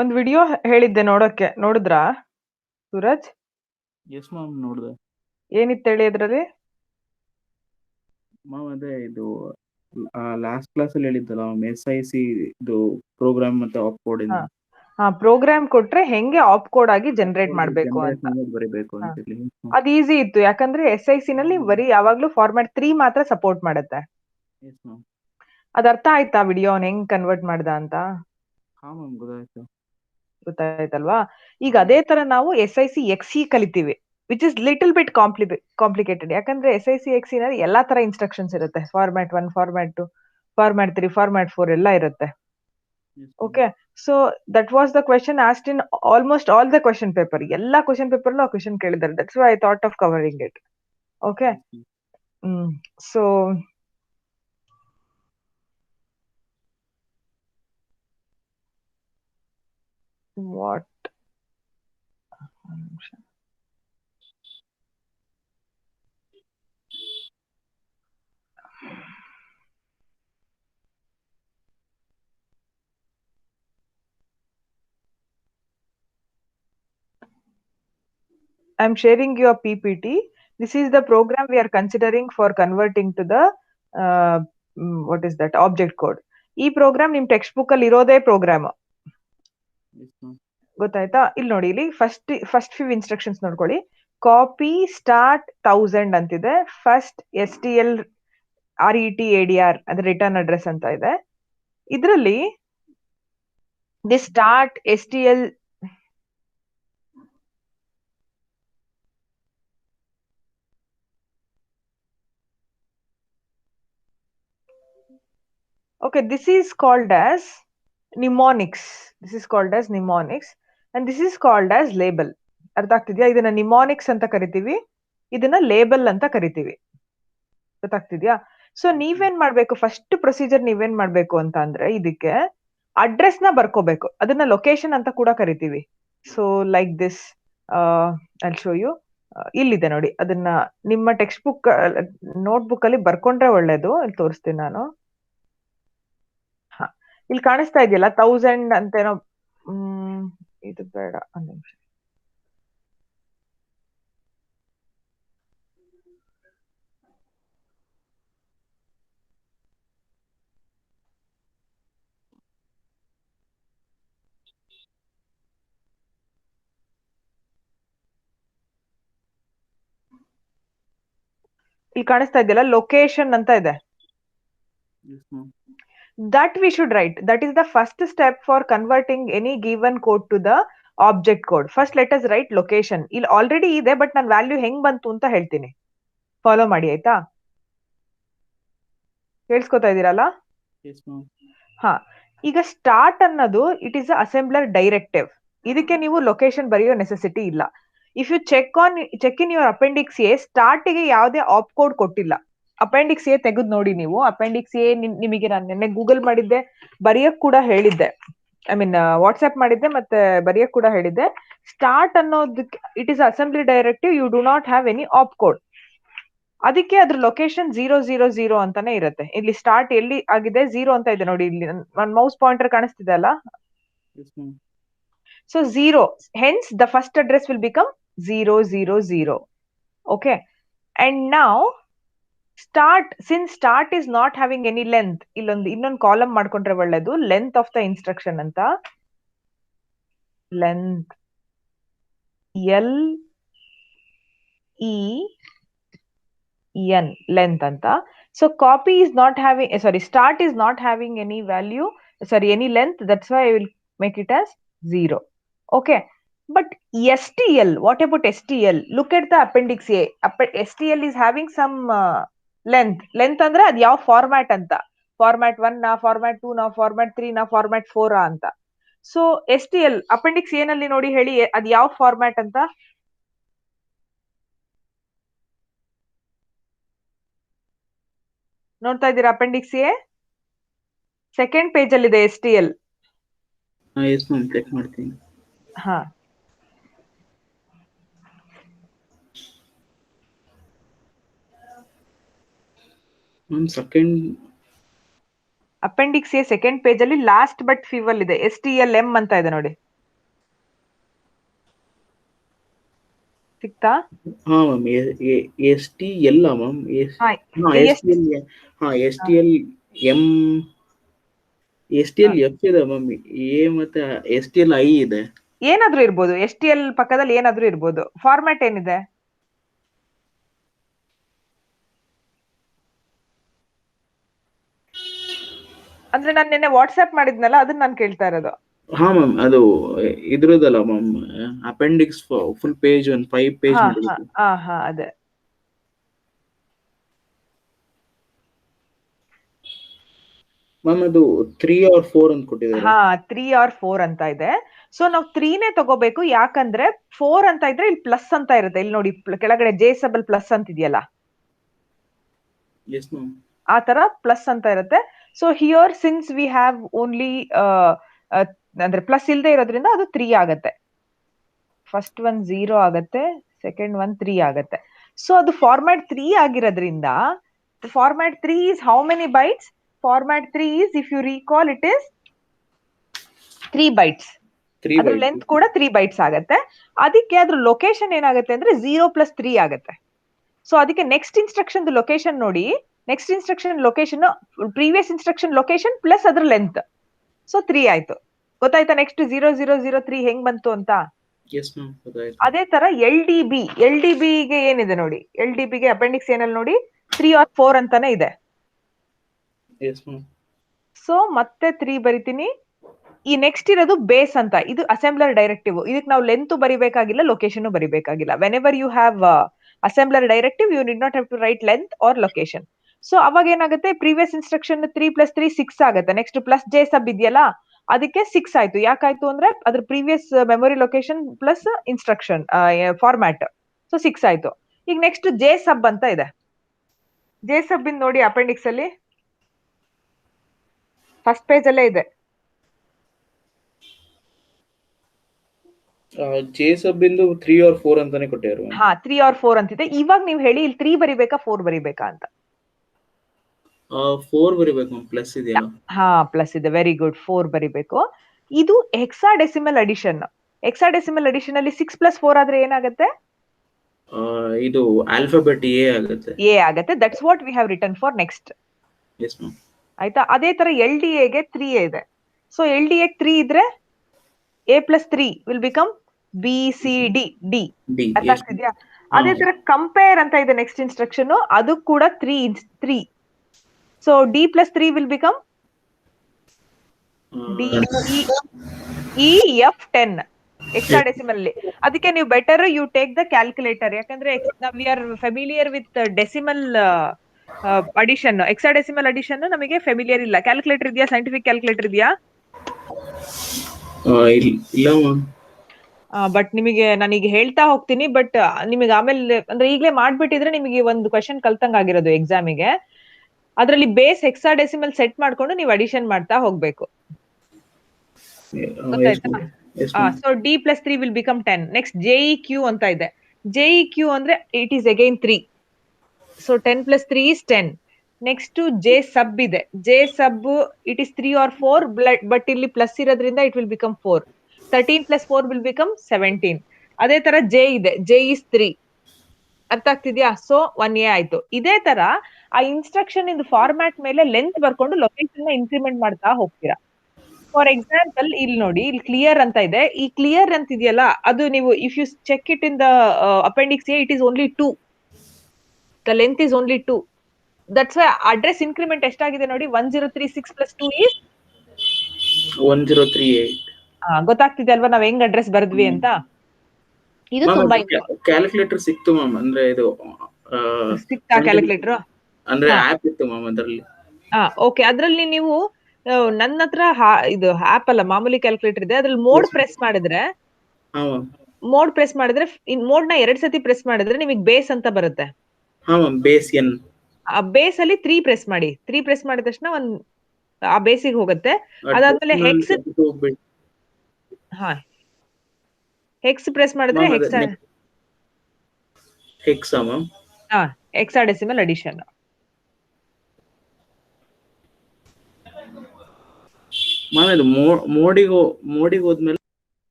ಒಂದ್ ವಿಡಿಯೋ ಹೇಳಿದ್ದೆ ನೋಡಕ್ಕೆ, ನೋಡಿದ್ರಾ ಸೂರಜ್? ಎಸ್ ಮ್ಯಾಮ್, ನೋಡಿದೆ. ಏನಿತ್ತು ಹೇಳಿ ಅದ್ರಲ್ಲಿ? ಮ್ಯಾಮ್ ಅದೇ ಇದು ಲಾಸ್ಟ್ ಕ್ಲಾಸಲ್ಲಿ ಹೇಳಿದ್ದಲ್ಲ ಮ್ಯಾಮ್, SIC ಇದು ಪ್ರೋಗ್ರಾಮ್ ಮತ್ತೆ ಆಪ್ ಕೋಡ್ ಹಾ ಇಂದ ಹಾ ಪ್ರೋಗ್ರಾಮ್ ಕೊಟ್ರೆ ಹೆಂಗೆ ಆಪ್ ಕೋಡ್ ಆಗಿ ಜನರೇಟ್ ಮಾಡ್ಬೇಕು ಜನರೇಟ್ ಅಂತ. ಮಾಡಿ ಬರೀಬೇಕು ಹಾ. ಅಂತ ಹೇಳಿ. ಅದು ಈಸಿ ಇತ್ತು, ಯಾಕಂದ್ರೆ SIC ನಲ್ಲಿ ಬರೀ ಯಾವಾಗ್ಲೂ ಫಾರ್ಮ್ಯಾಟ್ 3 ಮಾತ್ರ ಸಪೋರ್ಟ್ ಮಾಡುತ್ತೆ. Yes ma'am. ಅದ್ ಅರ್ಥ ಆಯ್ತಾ ವಿಡಿಯೋ ಹೆಂಗ್ ಕನ್ವರ್ಟ್ ಮಾಡ್ದ ಅಂತ? ಹಾ ಮ್ಯಾಮ್, ಗೊತ್ತಾಯ್ತು. ಗೊತ್ತಾಯ್ತಲ್ವಾ? ಈಗ ಅದೇ ತರ ನಾವು SIC XE ಕಲಿತೀವಿ, which is little bit complicated. ಯಾಕಂದ್ರೆ SIC XE ನಲ್ಲಿ ಎಲ್ಲಾ ತರ ಇನ್ಸ್ಟ್ರಕ್ಷನ್ಸ್ ಇರುತ್ತೆ. ಫಾರ್ಮ್ಯಾಟ್ 1, ಫಾರ್ಮ್ಯಾಟ್ 2, ಫಾರ್ಮ್ಯಾಟ್ 3, ಫಾರ್ಮ್ಯಾಟ್ 4 ಎಲ್ಲ ಇರುತ್ತೆ. Okay, so that was the question asked in almost all the question paper. Ella question paper lo question kelidare. That's why I thought of covering it. Okay. So what? I'm sharing your PPT. This is the program we are considering for converting to the what is that, object code. ಈ program ನಿಮ್ text book ಅಲ್ಲಿ ಇರೋದೇ program. ಗೊತ್ತಾಯ್ತಾ? ಇಲ್ಲಿ ನೋಡಿ, ಇಲ್ಲಿ first few instructions ನೋಡ್ಕೊಳ್ಳಿ. Copy start 1000 ಅಂತಿದೆ. ಫಸ್ಟ್ STL RETADR ಅಂದ್ರೆ ರಿಟರ್ನ್ ಅಡ್ರೆಸ್ ಅಂತ ಇದೆ. ಇದರಲ್ಲಿ the start STL okay, this is called as mnemonics. This is called as mnemonics and this is called as label. ಅರ್ಥ ಆಗ್ತಿದ್ಯಾ? ಇದನ್ನ ನಿಮಾನಿಕ್ಸ್ ಅಂತ ಕರಿತೀವಿ, ಇದನ್ನ ಲೇಬಲ್ ಅಂತ ಕರಿತೀವಿ. ಗೊತ್ತಾಗ್ತಿದ್ಯಾ? ಸೊ ನೀವೇನ್ ಮಾಡ್ಬೇಕು, ಫಸ್ಟ್ ಪ್ರೊಸೀಜರ್ ನೀವೇನ್ ಮಾಡ್ಬೇಕು ಅಂತ ಅಂದ್ರೆ, ಇದಕ್ಕೆ ಅಡ್ರೆಸ್ ನ ಬರ್ಕೋಬೇಕು. ಅದನ್ನ ಲೊಕೇಶನ್ ಅಂತ ಕೂಡ ಕರಿತೀವಿ. So like this, I'll show you. ಇಲ್ಲಿದೆ ನೋಡಿ, ಅದನ್ನ ನಿಮ್ಮ ಟೆಕ್ಸ್ಟ್ ಬುಕ್ ನೋಟ್ ಬುಕ್ ಅಲ್ಲಿ ಬರ್ಕೊಂಡ್ರೆ ಒಳ್ಳೇದು. ಇಲ್ಲಿ ತೋರಿಸ್ತೀನಿ ನಾನು. ಹಾ, ಇಲ್ಲಿ ಕಾಣಿಸ್ತಾ ಇದೆಯಲ್ಲ 1000 ಅಂತೇನೋ. ಇದು ಬೇಡ, ಒಂದ್ ನಿಮಿಷ. ಇಲ್ಲಿ ಕಾಣಿಸ್ತಾ ಇದೆಯಲ್ಲ, ಲೊಕೇಶನ್ ಅಂತ ಇದೆ. That we should write. That is the first step for converting any given code to the object code. First let us write location. ಇಲ್ಲಿ ಆಲ್ರೆಡಿ ಇದೆ, ಬಟ್ ನಾನು ವ್ಯಾಲ್ಯೂ ಹೆಂಗ್ ಬಂತು ಅಂತ ಹೇಳ್ತೀನಿ. ಫಾಲೋ ಮಾಡಿ ಆಯ್ತಾ? ಕೇಳಿಸ್ಕೊತಾ ಇದೀರಲ್ಲ? ಹಾ, ಈಗ ಸ್ಟಾರ್ಟ್ ಅನ್ನೋದು ಇಟ್ ಈಸ್ ಅಸೆಂಬ್ಲರ್ ಡೈರೆಕ್ಟಿವ್. ಇದಕ್ಕೆ ನೀವು ಲೊಕೇಶನ್ ಬರೆಯೋ ನೆಸೆಸಿಟಿ ಇಲ್ಲ. If you check in your appendix A, start ಗೆ ಯಾವುದೇ ಆಪ್ ಕೋಡ್ ಕೊಟ್ಟಿಲ್ಲ. ಅಪೆಂಡಿಕ್ಸ್ ಎ ತೆಗೆದು ನೋಡಿ ನೀವು. ಅಪೆಂಡಿಕ್ಸ್ ಎ ನಿಮಗೆ ನಾನು ನಿನ್ನೆ ಗೂಗಲ್ ಮಾಡಿದ್ದೆ, ಬರೆಯಕ್ ಕೂಡ ಹೇಳಿದ್ದೆ. ಐ ಮೀನ್ ವಾಟ್ಸ್ಆಪ್ ಮಾಡಿದ್ದೆ, ಮತ್ತೆ ಬರೆಯಕ್ ಕೂಡ ಹೇಳಿದ್ದೆ. ಸ್ಟಾರ್ಟ್ ಅನ್ನೋದಕ್ಕೆ it is assembly directive, you do not have any op code. ಅದಕ್ಕೆ ಅದ್ರ ಲೊಕೇಶನ್ 000 ಅಂತಾನೆ ಇರುತ್ತೆ. ಇಲ್ಲಿ ಸ್ಟಾರ್ಟ್ ಎಲ್ಲಿ ಆಗಿದೆ 0 ಅಂತ ಇದೆ ನೋಡಿ. ಇಲ್ಲಿ ನನ್ನ ಮೌಸ್ ಪಾಯಿಂಟರ್ ಕಾಣಿಸ್ತಿದೆ ಅಲ್ಲ? So 0, hence the first address will become 000. Okay, and now start, since start is not having any length, ಇನ್ನೊಂದು ಕಾಲಮ್ ಮಾಡ್ಕೊಂಡ್ರೆ ಒಳ್ಳೇದು. ಲೆಂತ್ ಆಫ್ ದ ಇನ್ಸ್ಟ್ರಕ್ಷನ್ ಅಂತ, ಲೆಂತ್ LEN, length ಅಂತ. So copy is not having, start is not having any value, any length. That's why I will make it as 0. Okay, but STL, what about STL? Look at the appendix A. STL is having some length ಅಂದ್ರೆ ಅದು ಯಾವ format ಅಂತ. Format 1 ನಾ, format 2 ನಾ, format 3 ನಾ, format 4 ಅಂತ. So STL appendix A ನಲ್ಲಿ ನೋಡಿ, ಹೇಳಿ ಅದು ಯಾವ ಫಾರ್ಮ್ಯಾಟ್ ಅಂತ. ನೋಡ್ತಾ ಇದ್ದೀರಾ? ಅಪೆಂಡಿಕ್ಸ್ ಎ ಸೆಕೆಂಡ್ ಪೇಜ್ ಅಲ್ಲಿ ಇದೆ STL. ಚೆಕ್ ಮಾಡ್ತೀನಿ. ಹಾ, ಅಪೆಂಡಿಕ್ಸ್ ಎ ಸೆಕೆಂಡ್ ಪೇಜ್ ಅಲ್ಲಿ ಲಾಸ್ಟ್ ಬಟ್ ಫೀವಲ್ ಇದೆ, STLM ಅಂತ ಇದೆ ನೋಡಿ. ಸಿಕ್ತಾ? ಹಾ ಮ್ಯಾಮ್, STL ಮ್ಯಾಮ್, ಹಾ STL, ಹಾ STL M, STL F ಇದೆ ಮ್ಯಾಮ್, A ಮತ್ತೆ STL I ಇದೆ. ಏನಾದ್ರೂ ಇರ್ಬೋದು, STL ಪಕ್ಕದಲ್ಲಿ ಏನಾದ್ರೂ ಇರ್ಬೋದು. ಫಾರ್ಮ್ಯಾಟ್ ಏನಿದೆ? ಅಂದ್ರೆ ನಾನು ನಿನ್ನೆ ವಾಟ್ಸ್ಆಪ್ ಮಾಡಿದ್ನಲ್ಲ, ಅದನ್ನ ನಾನು ಕೇಳ್ತಾ ಇರೋದು. ಹಾ ಮ್ಯಾಮ್, ಅದು ಇದ್ರದಲ್ಲ ಮ್ಯಾಮ್, ಅಪೆಂಡಿಕ್ಸ್ ಫುಲ್ ಪೇಜ್, ಒಂದು 5 ಪೇಜ್ ಮಾಡಿದ್ರು. ಹಾ ಅದೇ. ಮ್ಯಾಮ್ ಅದು 3 or 4 ಅಂತ ಕೊಟ್ಟಿದ್ದಾರೆ. ಹಾ 3 or 4 ಅಂತ ಇದೆ. ಸೊ ನಾವು 3ನೇ ತಗೋಬೇಕು, ಯಾಕಂದ್ರೆ 4 ಅಂತ ಇದ್ರೆ ಇಲ್ಲಿ ಪ್ಲಸ್ ಅಂತ ಇರುತ್ತೆ. ಇಲ್ಲಿ ನೋಡಿ ಕೆಳಗಡೆ ಜೆ ಸಬಲ್ ಪ್ಲಸ್ ಅಂತ ಇದೆಯಲ್ಲ, ಎಸ್ ಮ್ಯಾಮ್, ಆ ತರ ಪ್ಲಸ್ ಅಂತ ಇರುತ್ತೆ. So here since we have only ಅಂದ್ರೆ ಪ್ಲಸ್ ಇಲ್ಲದೆ ಇರೋದ್ರಿಂದ ಅದು 3 ಆಗತ್ತೆ. ಫಸ್ಟ್ ಒನ್ 0 ಆಗತ್ತೆ, ಸೆಕೆಂಡ್ ಒನ್ 3 ಆಗತ್ತೆ. ಸೊ ಅದು ಫಾರ್ಮ್ಯಾಟ್ 3 ಆಗಿರೋದ್ರಿಂದ, format 3 is how many bytes? Format 3 is, if you recall, it is 3 bytes. ಅದ್ರ ಲೆಂತ್ ಕೂಡ 3 bytes ಆಗತ್ತೆ. ಅದಕ್ಕೆ ಅದ್ರ ಲೊಕೇಶನ್ ಏನಾಗುತ್ತೆ ಅಂದ್ರೆ 0+3 ಆಗತ್ತೆ. ಸೊ ಅದಕ್ಕೆ ನೆಕ್ಸ್ಟ್ ಇನ್ಸ್ಟ್ರಕ್ಷನ್ ಲೊಕೇಶನ್ ನೋಡಿ, next instruction location previous instruction location plus ಅದ್ರ ಲೆಂತ್. ಸೊ 3 ಆಯ್ತು. ಗೊತ್ತಾಯ್ತಾ? ನೆಕ್ಸ್ಟ್ 0003 ಹೆಂಗ್ ಬಂತು ಅಂತ. ಅದೇ ತರ LDB ಗೆ ಏನಿದೆ ನೋಡಿ, LDB ಗೆ ಅಪೆಂಡಿಕ್ಸ್ ಏನಲ್ಲಿ ನೋಡಿ 3 or 4 ಅಂತಾನೆ ಇದೆ. ಸೊ ಮತ್ತೆ 3 ಬರಿತೀನಿ. ಈ ನೆಕ್ಸ್ಟ್ ಇರೋದು ಬೇಸ್ ಅಂತ, ಇದು ಅಸೆಂಬ್ಲರ್ ಡೈರೆಕ್ಟಿವ್. ಇದಕ್ಕೆ ನಾವು ಲೆಂತ್ ಬರಿಬೇಕಾಗಿಲ್ಲ, ಲೊಕೇಶನ್ ಬರಿಬೇಕಾಗಿಲ್ಲ. Whenever you have assembler directive, you need not have to write length or location. So ಅವಾಗ ಏನಾಗುತ್ತೆ, ಪ್ರೀವಿಯಸ್ ಇನ್ಸ್ಟ್ರಕ್ಷನ್ 3+3 6 ಆಗುತ್ತೆ. ನೆಕ್ಸ್ಟ್ ಪ್ಲಸ್ ಜೆ ಸಬ್ ಇದೆಯಲ್ಲ, ಅದಕ್ಕೆ 6 ಆಯ್ತು. ಯಾಕಾಯ್ತು ಅಂದ್ರೆ ಅದ್ರ previous memory location plus instruction format. So 6 ಆಯ್ತು. ಈಗ ನೆಕ್ಸ್ಟ್ ಜೆ ಸಬ್ ಅಂತ ಇದೆ. ಜೆ ಸಬ್ ಇಂದ ನೋಡಿ ಅಪೆಂಡಿಕ್ಸ್ ಅಲ್ಲಿ ಫಸ್ಟ್ ಪೇಜ್ ಅಲ್ಲೇ ಇದೆ. ಜೆ ಸಬ್ ಇಂದು 3 or 4 ಅಂತಾನೆ ಕೊಟ್ಟಿದ್ದಾರೆ. ಹಾ 3 or 4 ಅಂತಿದೆ. ಇವಾಗ ನೀವು ಹೇಳಿ, ಇಲ್ಲಿ 3 ಬರಿಬೇಕಾ 4 ಬರಿಬೇಕಾ ಅಂತ. 4 ಬರಿಬೇಕು, ಪ್ಲಸ್ ಇದೆಯಾ? ಹಾ ಪ್ಲಸ್ ಇದೆ, ವೆರಿ ಗುಡ್, 4 ಬರಿಬೇಕು. ಇದು ಹೆಕ್ಸಾಡೆಸಿಮಲ್ ಅಡಿಷನ್. ಹೆಕ್ಸಾಡೆಸಿಮಲ್ ಅಡಿಷನ್ ಅಲ್ಲಿ 6+4 ಆದ್ರೆ ಏನಾಗುತ್ತೆ? ಇದು ಆಲ್ಫಾಬೆಟ್ ಎ ಆಗುತ್ತೆ. ಎ ಆಗುತ್ತೆ. That's what we have written for next. Yes ma'am. ಆಯ್ತಾ? ಅದೇ ತರ LDA ಗೆ 3 ಇದೆ. ಸೊ LDA 3 ಇದ್ರೆ A+3 will become BCD D. ಅರ್ಥ ಆಗ್ತಿದ್ಯಾ? ಅದೇ ತರ ಕಂಪೇರ್ ಅಂತ ಇದೆ ನೆಕ್ಸ್ಟ್ ಇನ್ಸ್ಟ್ರಕ್ಷನ್, ಅದು ಕೂಡ 3. So D+3 will become DEF10 hexadecimal ಅಲ್ಲಿ. ಅದಕ್ಕೆ ನೀವು better you take the calculator, ಯಾಕಂದ್ರೆ we are familiar with decimal addition. Hexadecimal addition ನಮಗೆ ಫೆಮಿಲಿಯರ್ ಇಲ್ಲ. ಕ್ಯಾಲ್ಕುಲೇಟರ್ ಇದೆಯಾ? ಸೈಂಟಿಫಿಕ್ ಕ್ಯಾಲ್ಕುಲೇಟರ್ ಇದೆಯಾ? ಇಲ್ಲ ಮ್ಯಾಮ್. ಬಟ್ ನಿಮಗೆ ನಾನೀಗ ಹೇಳ್ತಾ ಹೋಗ್ತೀನಿ, ಬಟ್ ನಿಮಗೆ ಆಮೇಲೆ ಅಂದ್ರೆ ಈಗಲೇ ಮಾಡ್ಬಿಟ್ಟಿದ್ರೆ ನಿಮಗೆ ಒಂದು ಕ್ವಶನ್ ಕಲ್ತಂಗ್ ಆಗಿರೋದು ಎಕ್ಸಾಮಿಗೆ. ಅದರಲ್ಲಿ ಬೇಸ್ ಹೆಕ್ಸಾಡೆಸಿಮಲ್ ಸೆಟ್ ಮಾಡ್ಕೊಂಡು ನೀವು ಅಡಿಷನ್ ಮಾಡ್ತಾ ಹೋಗ್ಬೇಕು. ಗೊತ್ತಾಯ್ತಾ? So D+3 will become 10. Next JEQ ಅಂತ ಇದೆ. JEQ ಅಂದ್ರೆ it is again 3. So 10+3 is 10. Next J ಸಬ್ ಇದೆ. J sub it is 3 or 4, but ಇಲ್ಲಿ ಪ್ಲಸ್ ಇರೋದ್ರಿಂದ it will become 4. 13+4 will become 17. ಅದೇ ತರ J ಇದೆ. J is 3. ಅರ್ಥ ಆಗ್ತಿದ್ಯಾ? ಸೊ 1A ಆಯ್ತು. ಇದೇ ತರ ಆ ಇನ್ಸ್ಟ್ರಕ್ಷನ್ ಇಂದ ಫಾರ್ಮ್ಯಾಟ್ ಮೇಲೆ ಲೆಂತ್ ಬರ್ಕೊಂಡು ಲೊಕೇಶನ್ ಇನ್ಕ್ರಿಮೆಂಟ್ ಮಾಡ್ತಾ ಹೋಗ್ತೀರಾ. ಫಾರ್ ಎಕ್ಸಾಂಪಲ್ ಇಲ್ಲಿ ನೋಡಿ, ಇಲ್ಲಿ ಕ್ಲಿಯರ್ ಅಂತ ಇದೆ. ಈ ಕ್ಲಿಯರ್ ಅಂತ ಇದೆಯಲ್ಲ, ಅದು ನೀವು if you check it in the appendix A, it is only 2. The length is only 2. That's why address increment ಎಷ್ಟಾಗಿದೆ ನೋಡಿ, 1036 + 2 is 1038. ಗೊತ್ತಾಗ್ತಿದೆ ಅಲ್ವಾ ನಾವ್ ಹೆಂಗ್ ಅಡ್ರೆಸ್ ಬರೆದ್ವಿ ಅಂತ? ಇದು ತುಂಬಾ ಕ್ಯಾಲ್ಕುಲೇಟರ್ ಸಿಕ್ತು ಮ್ಯಾಮ್. ಅಂದ್ರೆ ಇದು ಸಿಕ್ತಾ ಕ್ಯಾಲ್ಕುಲೇಟರ್? ಅಂದ್ರೆ ಆಪ್ ಇತ್ತು ಮ್ಯಾಮ್ ಅದರಲ್ಲಿ. ಓಕೆ. ಅದ್ರಲ್ಲಿ ನೀವು ನನ್ನ ಹತ್ರ ಇದು ಆಪ್ ಅಲ್ಲ, ಮಾಮೂಲಿ ಕ್ಯಾಲ್ಕುಲೇಟರ್ ಇದೆ. ಅದ್ರಲ್ಲಿ ಮೋಡ್ ಪ್ರೆಸ್ ಮಾಡಿದ್ರೆ ಮೋಡ್ ನ 2 ಸತಿ ಪ್ರೆಸ್ ಮಾಡಿದ್ರೆ ನಿಮಗೆ ಬೇಸ್ ಅಂತ ಬರುತ್ತೆ. Base N. ಬೇಸ್ ಅಲ್ಲಿ 3 ಪ್ರೆಸ್ ಮಾಡಿ. 3 ಪ್ರೆಸ್ ಮಾಡಿದ ತಕ್ಷಣ ಆ ಬೇಸಿಗೆ ಹೋಗುತ್ತೆ. ಅದಾದ್ಮೇಲೆ ಹೆಕ್ಸ್ ಪ್ರೆಸ್ ಮಾಡಿದ್ರೆ ಹೆಕ್ಸಾಡೆಸಿಮಲ್ ಅಡಿಷನ್.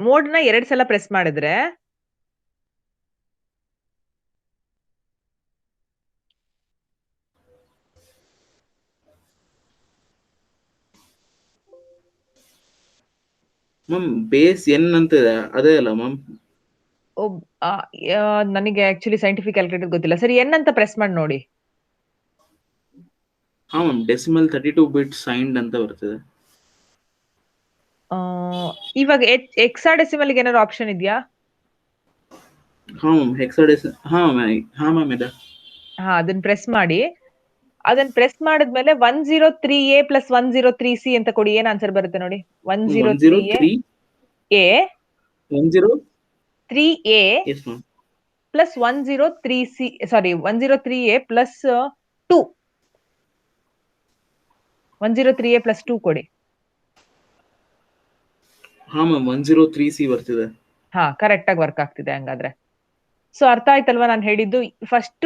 ಮೋಡ್ನ 2 ಸಲ ಪ್ರೆಸ್ ಮಾಡಿದ್ರೆ ಮ್ಯಾಮ್ ಬೇಸ್ ಎನ್ ಅಂತ ಇದೆ ಅದೇ ಅಲ್ಲ ಮ್ಯಾಮ್? ನನಗೆ ಆಕ್ಚುಲಿ ಸೈಂಟಿಫಿಕ್ ಕ್ಯಾಲ್ಕುಲೇಟರ್ ಗೊತ್ತಿಲ್ಲ. ಸರಿ, ಎನ್ ಅಂತ ಪ್ರೆಸ್ ಮಾಡಿ ನೋಡಿ. ಹಾ ಮ್ಯಾಮ್, ಡೆಸಿಮಲ್ 32 ಬಿಟ್ ಸೈನ್ಡ್ ಅಂತ ಬರ್ತದೆ. ಇವಾಗ ಹೆಕ್ಸಾಡೆಸಿಮಲ್ ಗೆ ಏನಾದ್ರು ಆಪ್ಷನ್ ಇದೆಯಾ? ಹಾ ಮ್ಯಾಮ್, ಹೆಕ್ಸಾಡೆಸಿಮಲ್ ಹಾ ಮ್ಯಾಮ್ ಇದೆ. ಹಾ, ಅದನ್ನ ಪ್ರೆಸ್ ಮಾಡಿ. ಅದನ್ನ ಪ್ರೆಸ್ ಮಾಡಿದ್ಮೇಲೆ 103A ಪ್ಲಸ್ 103C ಅಂತ ಕೊಡಿ. ಏನ್ ಆನ್ಸರ್ ಬರುತ್ತೆ ನೋಡಿ. 103A 3A ಪ್ಲಸ್ 103C, ಸಾರಿ 103A ಪ್ಲಸ್ 2. 103A ಪ್ಲಸ್ 2 ಕೊಡಿ. ಹಾ ಮ್ಯಾಮ್, 103C ಬರ್ತಿದೆ. ಹಾ, ಕರೆಕ್ಟ್ ಆಗಿ ವರ್ಕ್ ಆಗ್ತಿದೆ ಹಂಗಾದ್ರೆ. ಸೊ ಅರ್ಥ ಆಯ್ತಲ್ವಾ ನಾನು ಹೇಳಿದ್ದು? ಫಸ್ಟ್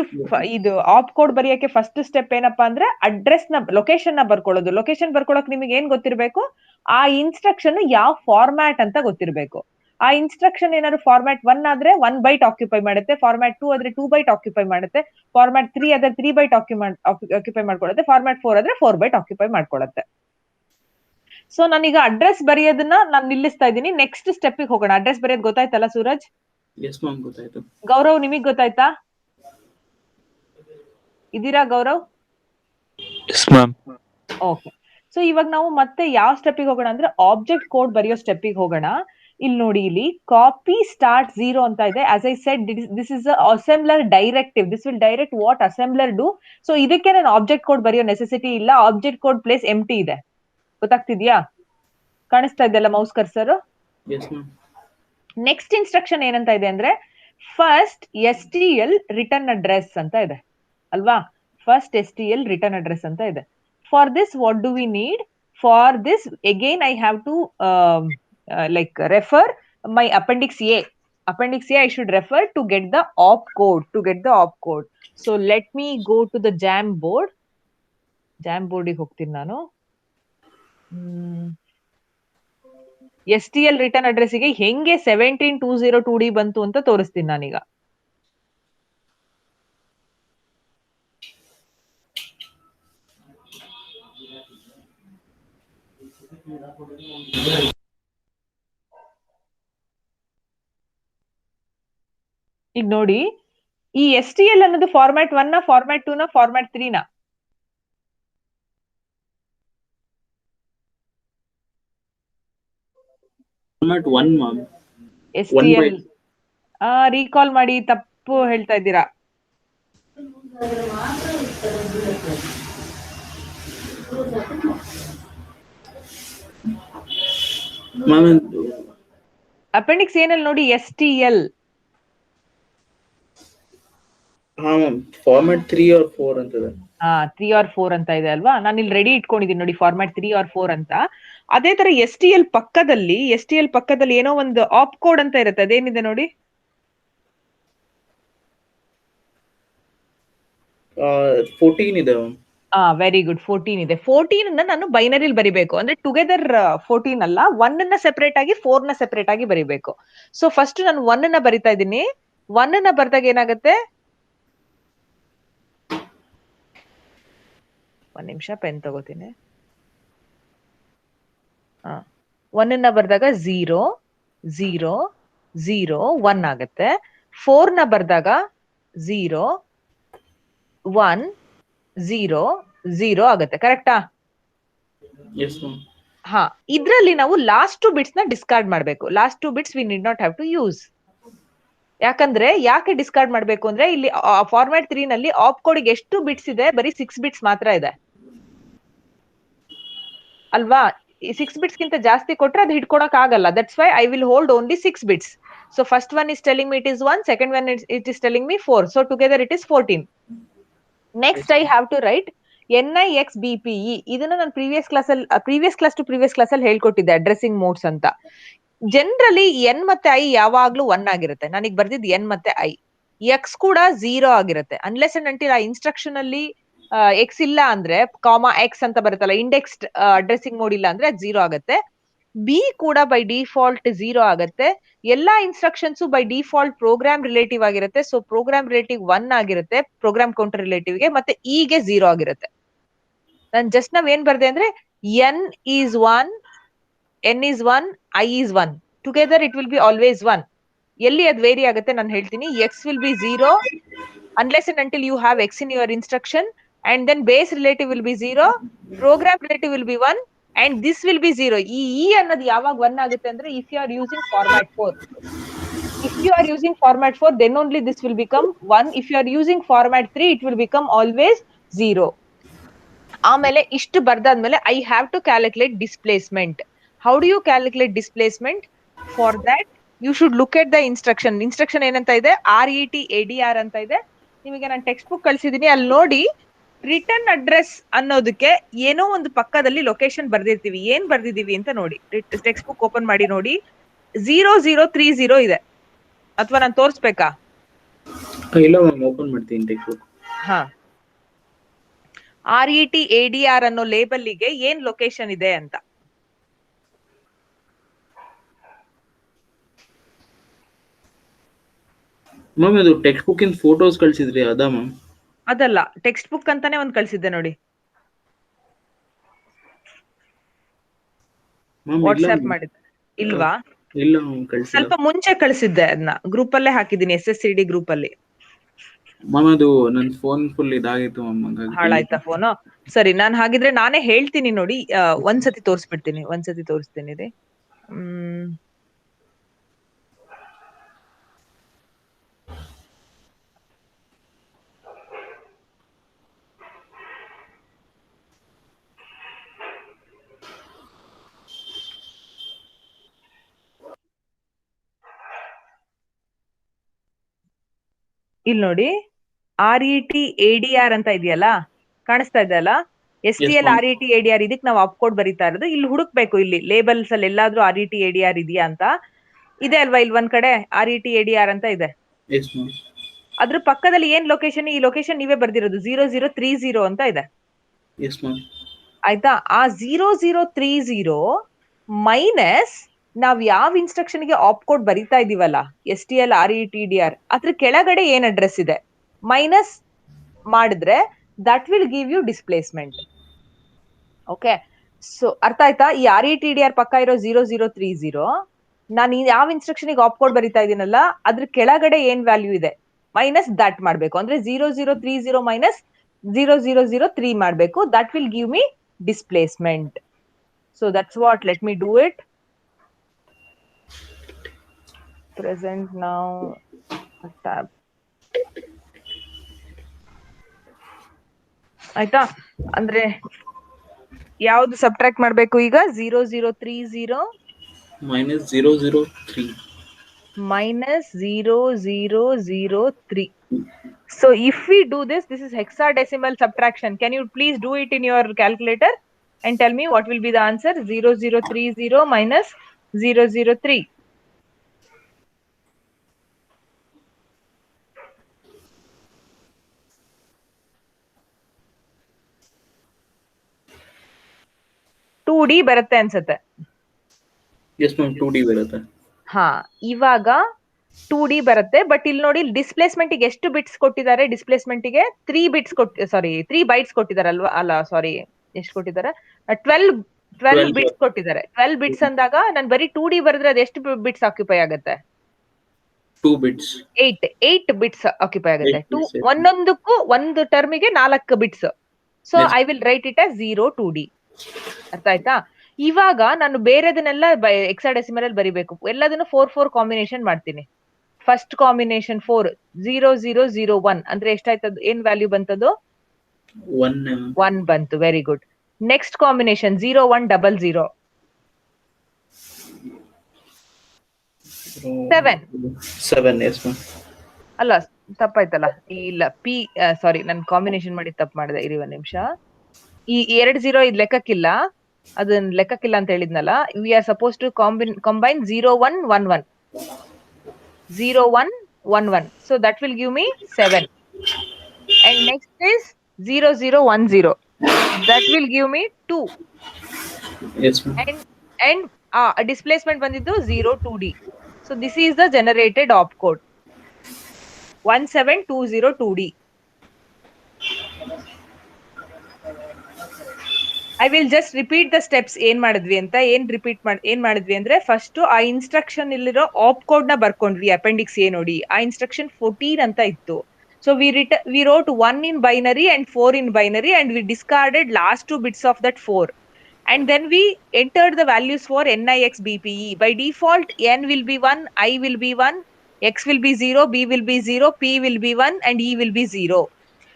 ಇದು ಆಪ್ ಕೋಡ್ ಬರೆಯಕ್ಕೆ ಫಸ್ಟ್ ಸ್ಟೆಪ್ ಏನಪ್ಪಾ ಅಂದ್ರೆ ಅಡ್ರೆಸ್ ನ, ಲೊಕೇಶನ್ ನ ಬರ್ಕೊಳ್ಳೋದು. ಲೊಕೇಶನ್ ಬರ್ಕೊಳಕ್ ನಿಮಗೆ ಏನ್ ಗೊತ್ತಿರ್ಬೇಕು? ಆ ಇನ್ಸ್ಟ್ರಕ್ಷನ್ ಯಾವ ಫಾರ್ಮ್ಯಾಟ್ ಅಂತ ಗೊತ್ತಿರ್ಬೇಕು. ಆ ಇನ್ಸ್ಟ್ರಕ್ಷನ್ ಏನಾದ್ರು ಫಾರ್ಮ್ಯಾಟ್ 1 ಆದ್ರೆ 1 ಬೈಟ್ ಆಕ್ಯುಪೈ ಮಾಡುತ್ತೆ, ಫಾರ್ಮ್ಯಾಟ್ 2 ಆದ್ರೆ 2 ಬೈಟ್ ಆಕ್ಯುಪೈ ಮಾಡುತ್ತೆ, ಫಾರ್ಮ್ಯಾಟ್ 3 ಆದ್ರೆ 3 ಬೈಟ್ ಆಕ್ಯುಪೈ ಮಾಡ್ಕೊಳ್ಳುತ್ತೆ, ಫಾರ್ಮ್ಯಾಟ್ 4 ಆದ್ರೆ 4 ಬೈಟ್ ಆಕ್ಯುಪೈ ಮಾಡ್ಕೊಳ್ಳುತ್ತೆ. ಸೊ ನಾನೀಗ ಅಡ್ರೆಸ್ ಬರೆಯೋದನ್ನ ನಾನು ನಿಲ್ಲಿಸ್ತಾ ಇದ್ದೀನಿ. ನೆಕ್ಸ್ಟ್ ಸ್ಟೆಪ್ ಹೋಗೋಣ. ಅಡ್ರೆಸ್ ಬರೆಯೋದು ಗೊತ್ತಾಯ್ತಲ್ಲ ಸೂರಜ್? ಎಸ್ ಮ್ಯಾಮ್, ಗೊತ್ತಾಯ್ತು. ಗೌರವ್, ನಿಮಗ್ ಗೊತ್ತಾಯ್ತಾ? ಇದೀರಾ Gaurav? Yes ma'am. Okay. So ಇವಾಗ ನಾವು ಮತ್ತೆ ಯಾವ ಸ್ಟೆಪ್ಪಿಗೆ ಹೋಗೋಣ ಅಂದ್ರೆ ಆಬ್ಜೆಕ್ಟ್ ಕೋಡ್ ಬರೆಯೋ ಸ್ಟೆಪ್ಪಿಗೆ ಹೋಗೋಣ. ಇಲ್ಲಿ ನೋಡಿ, ಇಲ್ಲಿ ಕಾಪಿ ಸ್ಟಾರ್ಟ್ 0 ಅಂತ ಇದೆ. As I said, this is assembler directive. This will direct what assembler do. So ಇದಕ್ಕೆ ನಾನು ಆಬ್ಜೆಕ್ಟ್ ಕೋಡ್ ಬರೆಯೋ ನೆಸೆಸಿಟಿ ಇಲ್ಲ. ಆಬ್ಜೆಕ್ಟ್ ಕೋಡ್ ಪ್ಲೇಸ್ ಎಂಟಿ ಇದೆ. ಗೊತ್ತಾಗ್ತಿದ್ಯಾ? ಕಾಣಿಸ್ತಾ ಇದೆಯಲ್ಲ ಮೌಸ್ ಕರ್ಸರ್? ನೆಕ್ಸ್ಟ್ ಇನ್ಸ್ಟ್ರಕ್ಷನ್ ಏನಂತ ಇದೆ ಅಂದ್ರೆ ಫಸ್ಟ್ STL ರಿಟರ್ನ್ ಅಡ್ರೆಸ್ ಅಂತ ಇದೆ ಅಲ್ವಾ? ಫಸ್ಟ್ STL ರಿಟರ್ನ್ ಅಡ್ರೆಸ್ ಅಂತ ಇದೆ. For this what do we need? For this again I have to like refer my appendix A. Appendix A I should refer to get the opcode. So let me go to the Jamboard. Jamboard ಗೆ ಹೋಗ್ತೀನಿ ನಾನು. STL return address ಗೆ ಹೆಂಗೆ 17202D ಬಂತು ಅಂತ ತೋರಿಸ್ತೀನಿ ನಾನೀಗ. ಈಗ ನೋಡಿ, ಈ STL ಅನ್ನೋದು ಫಾರ್ಮ್ಯಾಟ್ 1 ನ, ಫಾರ್ಮ್ಯಾಟ್ 2 ನ, ಫಾರ್ಮ್ಯಾಟ್ 3 ನ? Format 1 ma'am. STL ರೀಕಾಲ್ ಮಾಡಿ, ತಪ್ಪು ಹೇಳ್ತಾ ಇದ್ದೀರಾ. ಅಪೆಂಡಿಕ್ಸ್ ಏನಲ್ಲಿ ನೋಡಿ STL. ಫಾರ್ಮ್ಯಾಟ್ 3 or 4 ಅಂತ ಇದೆ. 3 or 4 ಅಂತ ಇದೆ ಅಲ್ವಾ? ನಾನು ಇಲ್ಲಿ ರೆಡಿ ಇಟ್ಕೊಂಡಿದ್ದೀನಿ ನೋಡಿ, ಫಾರ್ಮ್ಯಾಟ್ 3 or 4 ಅಂತ. ಅದೇ ತರ STL ಪಕ್ಕದಲ್ಲಿ ಏನೋ ಒಂದು ಆಪ್ ಕೋಡ್ ಅಂತ ಇರುತ್ತೆ. ಅದೇನಿದೆ ನೋಡಿ? 14 ಇದೆ. ವೆರಿ ಗುಡ್, 14 ಇದೆ. 14 ಅನ್ನ ನಾನು ಬೈನರಿಲಿ ಬರಿಬೇಕು. ಅಂದ್ರೆ ಟುಗೆದರ್ 14 ಅಲ್ಲ, 1 ಅನ್ನ ಸೆಪರೇಟ್ ಆಗಿ 4 ನ ಸೆಪರೇಟ್ ಆಗಿ ಬರಿಬೇಕು. ಸೊ ಫಸ್ಟ್ ನಾನು 1 ಅನ್ನ ಬರಿತಾ ಇದ್ದೀನಿ. 1 ಅನ್ನ ಬರ್ದಾಗ ಏನಾಗುತ್ತೆ? ಒಂದ್ ನಿಮಿಷ ಪೆನ್ ತಗೋತೀನಿ. 1 ಅನ್ನ ಬರ್ದಾಗ 0 0 0 1 ಆಗುತ್ತೆ. 4 ನ ಬರ್ದಾಗ 0 1 0 0 ಆಗುತ್ತೆ. ಕರೆಕ್ಟಾ? ಹಾ, ಇದ್ರಲ್ಲಿ ನಾವು ಲಾಸ್ಟ್ 2 ಬಿಟ್ಸ್ ನ ಡಿಸ್ಕಾರ್ಡ್ ಮಾಡಬೇಕು. Last 2 bits we need not have to use. ಯಾಕೆ ಡಿಸ್ಕಾರ್ಡ್ ಮಾಡಬೇಕು ಅಂದ್ರೆ ಇಲ್ಲಿ ಫಾರ್ಮ್ಯಾಟ್ 3 ನಲ್ಲಿ ಆಪ್ ಕೋಡ್ ಎಷ್ಟು ಬಿಟ್ಸ್ ಇದೆ? ಬರೀ 6 ಬಿಟ್ಸ್ ಮಾತ್ರ ಇದೆ ಅಲ್ವಾ? 6 ಬಿಟ್ಸ್ ಗಿಂತ ಜಾಸ್ತಿ ಕೊಟ್ರೆ ಅದು ಹಿಡ್ಕೊಳಕ್ ಆಗಲ್ಲ. That's why I will hold only 6 bits. So first one is telling me it is 1, second one it is telling me 4. So together it is 14. Next I have to write NIXBPE. ಇದನ್ನ ನಾನು previous class ಅಲ್ಲಿ ಹೇಳ್ಕೊಟ್ಟಿದ್ದೆ, addressing modes ಅಂತ. Generally N ಮತ್ತೆ I ಯಾವಾಗ್ಲೂ 1 ಆಗಿರುತ್ತೆ. ನಾನೀಗ ಬರ್ದಿದ್ದು N ಮತ್ತೆ I. X ಕೂಡ 0 ಆಗಿರುತ್ತೆ. ಅನ್ಲೆಸ್ ಅಂಡ್ ಅಂಟಿಲ್ ಆ ಇನ್ಸ್ಟ್ರಕ್ಷನ್ ಅಲ್ಲಿ X ಇಲ್ಲ ಅಂದ್ರೆ, ಕಾಮಾ X ಅಂತ ಬರುತ್ತಲ್ಲ, ಇಂಡೆಕ್ಸ್ಡ್ ಅಡ್ರೆಸಿಂಗ್ ಮೋಡ್ ಇಲ್ಲ ಅಂದ್ರೆ 0 ಆಗುತ್ತೆ. B ಕೂಡ ಬೈ ಡಿಫಾಲ್ಟ್ 0 ಆಗುತ್ತೆ. ಎಲ್ಲಾ instructions by default program relative ಆಗಿರುತ್ತೆ. ಸೊ ಪ್ರೋಗ್ರಾಮ್ ರಿಲೇಟಿವ್ 1 ಆಗಿರುತ್ತೆ, ಪ್ರೋಗ್ರಾಮ್ ಕೌಂಟರ್ ರಿಲೇಟಿವ್ ಗೆ. ಮತ್ತೆ E ಗೆ 0 ಆಗಿರುತ್ತೆ. ನಾನು ಜಸ್ಟ್ ನಾವ್ ಏನ್ ಬರ್ದೆ ಅಂದ್ರೆ N is 1, n is 1, I is 1. Together it will be always 1. ಎಲ್ಲಿ ಅದು ವೇರಿ ಆಗುತ್ತೆ ನಾನು ಹೇಳ್ತೀನಿ. x will be 0 unless and until you have x in your instruction, and then base relative will be 0, program relative will be 1, and this will be 0. ಈ e ಅನ್ನೋದು ಯಾವಾಗ 1 ಆಗುತ್ತೆ ಅಂದ್ರೆ if you are using format 4. If you are using format 4, then only this will become 1. If you are using format 3, it will become always 0. ಆಮೇಲೆ ಇಷ್ಟು ಬರ್ದಾದ್ಮೇಲೆ I have to calculate displacement. How do you calculate displacement? For that, you should look at the instruction. Instruction ಏನಂತ ಇದೆ? RET ADR ಅಂತ ಇದೆ. ನಿಮಗೆ ನಾನು text book ಕಳ್ಸಿದೀನಿ, ಅಲ್ಲಿ ನೋಡಿ. ರಿಟರ್ನ್ ಅಡ್ರೆಸ್ ಅನ್ನೋದಕ್ಕೆ ಏನೋ ಒಂದು ಪಕ್ಕದಲ್ಲಿ ಲೊಕೇಶನ್ ಬರ್ದಿರ್ತೀವಿ. ಏನ್ ಬರ್ದಿದೀವಿ ಅಂತ ನೋಡಿ. ಟೆಕ್ಸ್ಟ್ ಬುಕ್ ಓಪನ್ ಮಾಡಿ ನೋಡಿ. 0030 ಇದೆ. ಅಥವಾ ನಾನು ತೋರಿಸ್ಬೇಕಾ? ಇಲ್ಲ ಮ್ಯಾಮ್, ಓಪನ್ ಮಾಡ್ತೀನಿ ಟೆಕ್ಸ್ಟ್ ಬುಕ್. ಹಾ, RET ADR ಅನ್ನೋ ಲೇಬಲ್ಗೆ ಏನ್ ಲೊಕೇಶನ್ ಇದೆ ಅಂತ. ಮ್ಯಾಮ್ ಇದು ಟೆಕ್ಸ್ಟ್ ಬುಕ್ ಇನ್ ಫೋಟೋಸ್ ಕಳ್ಸಿದ್ರಿ ಅದಾ ಮ್ಯಾಮ್? ಅದಲ್ಲ, ಟೆಕ್ಸ್ಟ್ ಬುಕ್ ಅಂತಾನೆ ಒಂದ್ ಕಳ್ಸಿದ್ದೆ ನೋಡಿ. ವಾಟ್ಸ್ಆಪ್ ಮಾಡಿದ್ದೆ ಇಲ್ವಾ? ಇಲ್ಲ ಮ್ಯಾಮ್, ಕಳ್ಸಿಲ್ಲ. ಸ್ವಲ್ಪ ಮುಂಚೆ ಕಳ್ಸಿದ್ದೆ, ಅದನ್ನ ಗ್ರೂಪ್ ಅಲ್ಲೇ ಹಾಕಿದೀನಿ, SSCD ಗ್ರೂಪ್ ಅಲ್ಲಿ. ಮ್ಯಾಮ್ ಅದು ನನ್ನ ಫೋನ್ ಫುಲ್ ಇದಾಗಿತ್ತು ಮ್ಯಾಮ್. ಹಾಳಾಯ್ತಾ ಫೋನು? ಸರಿ, ನಾನು ಹಾಗಿದ್ರೆ ನಾನೇ ಹೇಳ್ತೀನಿ ನೋಡಿ. ಒಂದ್ಸತಿ ತೋರಿಸ್ಬಿಡ್ತೀನಿ, ಒಂದ್ಸತಿ ತೋರಿಸ್ತೀನಿ ರೀ. ಇಲ್ಲಿ ನೋಡಿ, RET ADR ಅಂತ ಇದೆಯಲ್ಲ, ಕಾಣಿಸ್ತಾ ಇದೆ ಅಲ್ಲ? STL RET ADR, ಇದಕ್ಕೆ ನಾವು ಆಪ್ಕೋಡ್ ಬರೀತಾ ಇರೋದು. ಇಲ್ಲಿ ಹುಡುಕ್ಬೇಕು, ಇಲ್ಲಿ ಲೇಬಲ್ಸ್ ಅಲ್ಲಿ ಎಲ್ಲಾದ್ರೂ RET ADR ಇದೆಯಾ ಅಂತ. ಇದೆ ಅಲ್ವಾ? ಇಲ್ಲಿ ಒಂದ್ ಕಡೆ RET ADR ಅಂತ ಇದೆ. ಅದ್ರ ಪಕ್ಕದಲ್ಲಿ ಏನ್ ಲೊಕೇಶನ್? ಈ ಲೊಕೇಶನ್ ನೀವೇ ಬರ್ದಿರೋದು 0030 ಅಂತ ಇದೆ. ಆಯ್ತಾ? ಆ 0030 ಮೈನಸ್ ನಾವ್ ಯಾವ ಇನ್ಸ್ಟ್ರಕ್ಷನ್ ಗೆ ಆಪ್ಕೋಡ್ ಬರಿತಾ ಇದೀವಲ್ಲ, STL RET ADR, ಅದ್ರ ಕೆಳಗಡೆ ಏನ್ ಅಡ್ರೆಸ್ ಇದೆ ಮೈನಸ್ ಮಾಡಿದ್ರೆ that will give you displacement. Okay, so ಅರ್ಥ ಆಯ್ತಾ? ಈ RET ADR ಪಕ್ಕ ಇರೋ 0030 ನಾನು ಯಾವ ಇನ್ಸ್ಟ್ರಕ್ಷನ್ ಗೆ ಆಪ್ಕೋಡ್ ಬರಿತಾ ಇದೀನಲ್ಲ, ಅದ್ರ ಕೆಳಗಡೆ ಏನ್ ವ್ಯಾಲ್ಯೂ ಇದೆ ಮೈನಸ್ ದಟ್ ಮಾಡ್ಬೇಕು. ಅಂದ್ರೆ 0030 ಮೈನಸ್ 0003 ಮಾಡ್ಬೇಕು. That will give me displacement. So that's what. Let me do it. Present now tab. ಆಯ್ತಾ? ಅಂದ್ರೆ ಯಾವ್ದು ಸಬ್ಟ್ರಾಕ್ಟ್ ಮಾಡ್ಬೇಕು ಈಗ? 0030 minus 003 minus 0003. So if we do this is hexadecimal subtraction. Can you please do it in your calculator and tell me what will be the answer? 0030 minus 003. Two D ಬರುತ್ತೆ ಅನ್ಸುತ್ತೆ. Yes ma'am, 2D ಬರುತ್ತೆ. ಹಾ, ಇವಾಗ 2D ಬರುತ್ತೆ. But ಇಲ್ಲಿ ನೋಡಿ, displacement ಗೆ ಎಷ್ಟು ಬಿಟ್ಸ್ ಕೊಟ್ಟಿದ್ದಾರೆ? ಡಿಸ್ಪ್ಲೇಸ್ಮೆಂಟ್ ಗೆ 3 ಬೈಟ್ಸ್ ಕೊಟ್ಟಿದ್ದಾರೆ ಅಲ್ವಾ? ಅಲ್ಲ, ಸಾರಿ, ಎಷ್ಟು ಕೊಟ್ಟಿದ್ದಾರೆ? 12 ಬಿಟ್ಸ್ ಕೊಟ್ಟಿದ್ದಾರೆ. 12 ಬಿಟ್ಸ್ ಅಂದಾಗ ನಾನು ಬರೀ 2D ಬರೆದ್ರೆ ಅದು ಎಷ್ಟು ಬಿಟ್ಸ್ ಆಕ್ಯುಪೈ ಆಗುತ್ತೆ? 2 ಬಿಟ್ಸ್. 8 ಬಿಟ್ಸ್ ಆಕ್ಯುಪೈ ಆಗುತ್ತೆ. ಒಂದೊಂದಕ್ಕೂ ಒಂದು ಟರ್ಮಿಗೆ 4 bits. So I will write it as 0 2D. ಅರ್ಥ ಆಯ್ತಾ? ಇವಾಗ ನಾನು ಬೇರೆದನ್ನೆಲ್ಲ ಹೆಕ್ಸಾಡೆಸಿಮಲ್ ಅಲ್ಲಿ ಬರಿಬೇಕು. ಎಲ್ಲದನ್ನು 4 ಕಾಂಬಿನೇಷನ್ ಮಾಡ್ತೀನಿ. ಫಸ್ಟ್ ಕಾಂಬಿನೇಷನ್ 4 0001 ಅಂದ್ರೆ ಎಷ್ಟಾಯ್ತದ? ಏನ್ ವ್ಯಾಲ್ಯೂ ಬಂತದು? 1 ಬಂತು. Very good. Next combination 0100 7. ಅಲ್ಲ, ತಪ್ಪಾಯ್ತಲ್ಲ. ಇಲ್ಲ, ಸಾರಿ, ನಾನು ಕಾಂಬಿನೇಷನ್ ಮಾಡಿ ತಪ್ಪು ಮಾಡಿದೆ. ಇರಿ ಒಂದ್ ನಿಮಿಷ. ಈ 2 0 ಇದು ಲೆಕ್ಕಕ್ಕಿಲ್ಲ, ಅದನ್ನ ಲೆಕ್ಕಕ್ಕಿಲ್ಲ ಅಂತ ಹೇಳಿದ್ನಲ್ಲ. We are suppose to combine 0111. So that will give me 7. And next is 0010. That will give me 2. And displacement ಬಂದಿದ್ದು 02D. So this is the generated opcode 17202D. I will just repeat the steps ಏನ್ ಮಾಡಿದ್ವಿ ಅಂತ. ಏನ್ ಮಾಡಿದ್ವಿ ಅಂದ್ರೆ first ಆ instruction ಇಲ್ಲಿರೋ app code ನ ಬರ್ಕೊಂಡ್ವಿ ಅಪೆಂಡಿಕ್ಸ್ ಎ ನೋಡಿ. ಆ ಇನ್ಸ್ಟ್ರಕ್ಷನ್ 14 ಅಂತ ಇತ್ತು. So we wrote 1 in binary and 4 in binary and we discarded last 2 bits of that 4. And then we entered the values for NIX BPE. By default, N will be 1, I will be 1, X will be 0, B will be 0, P will be 1, and E will be 0.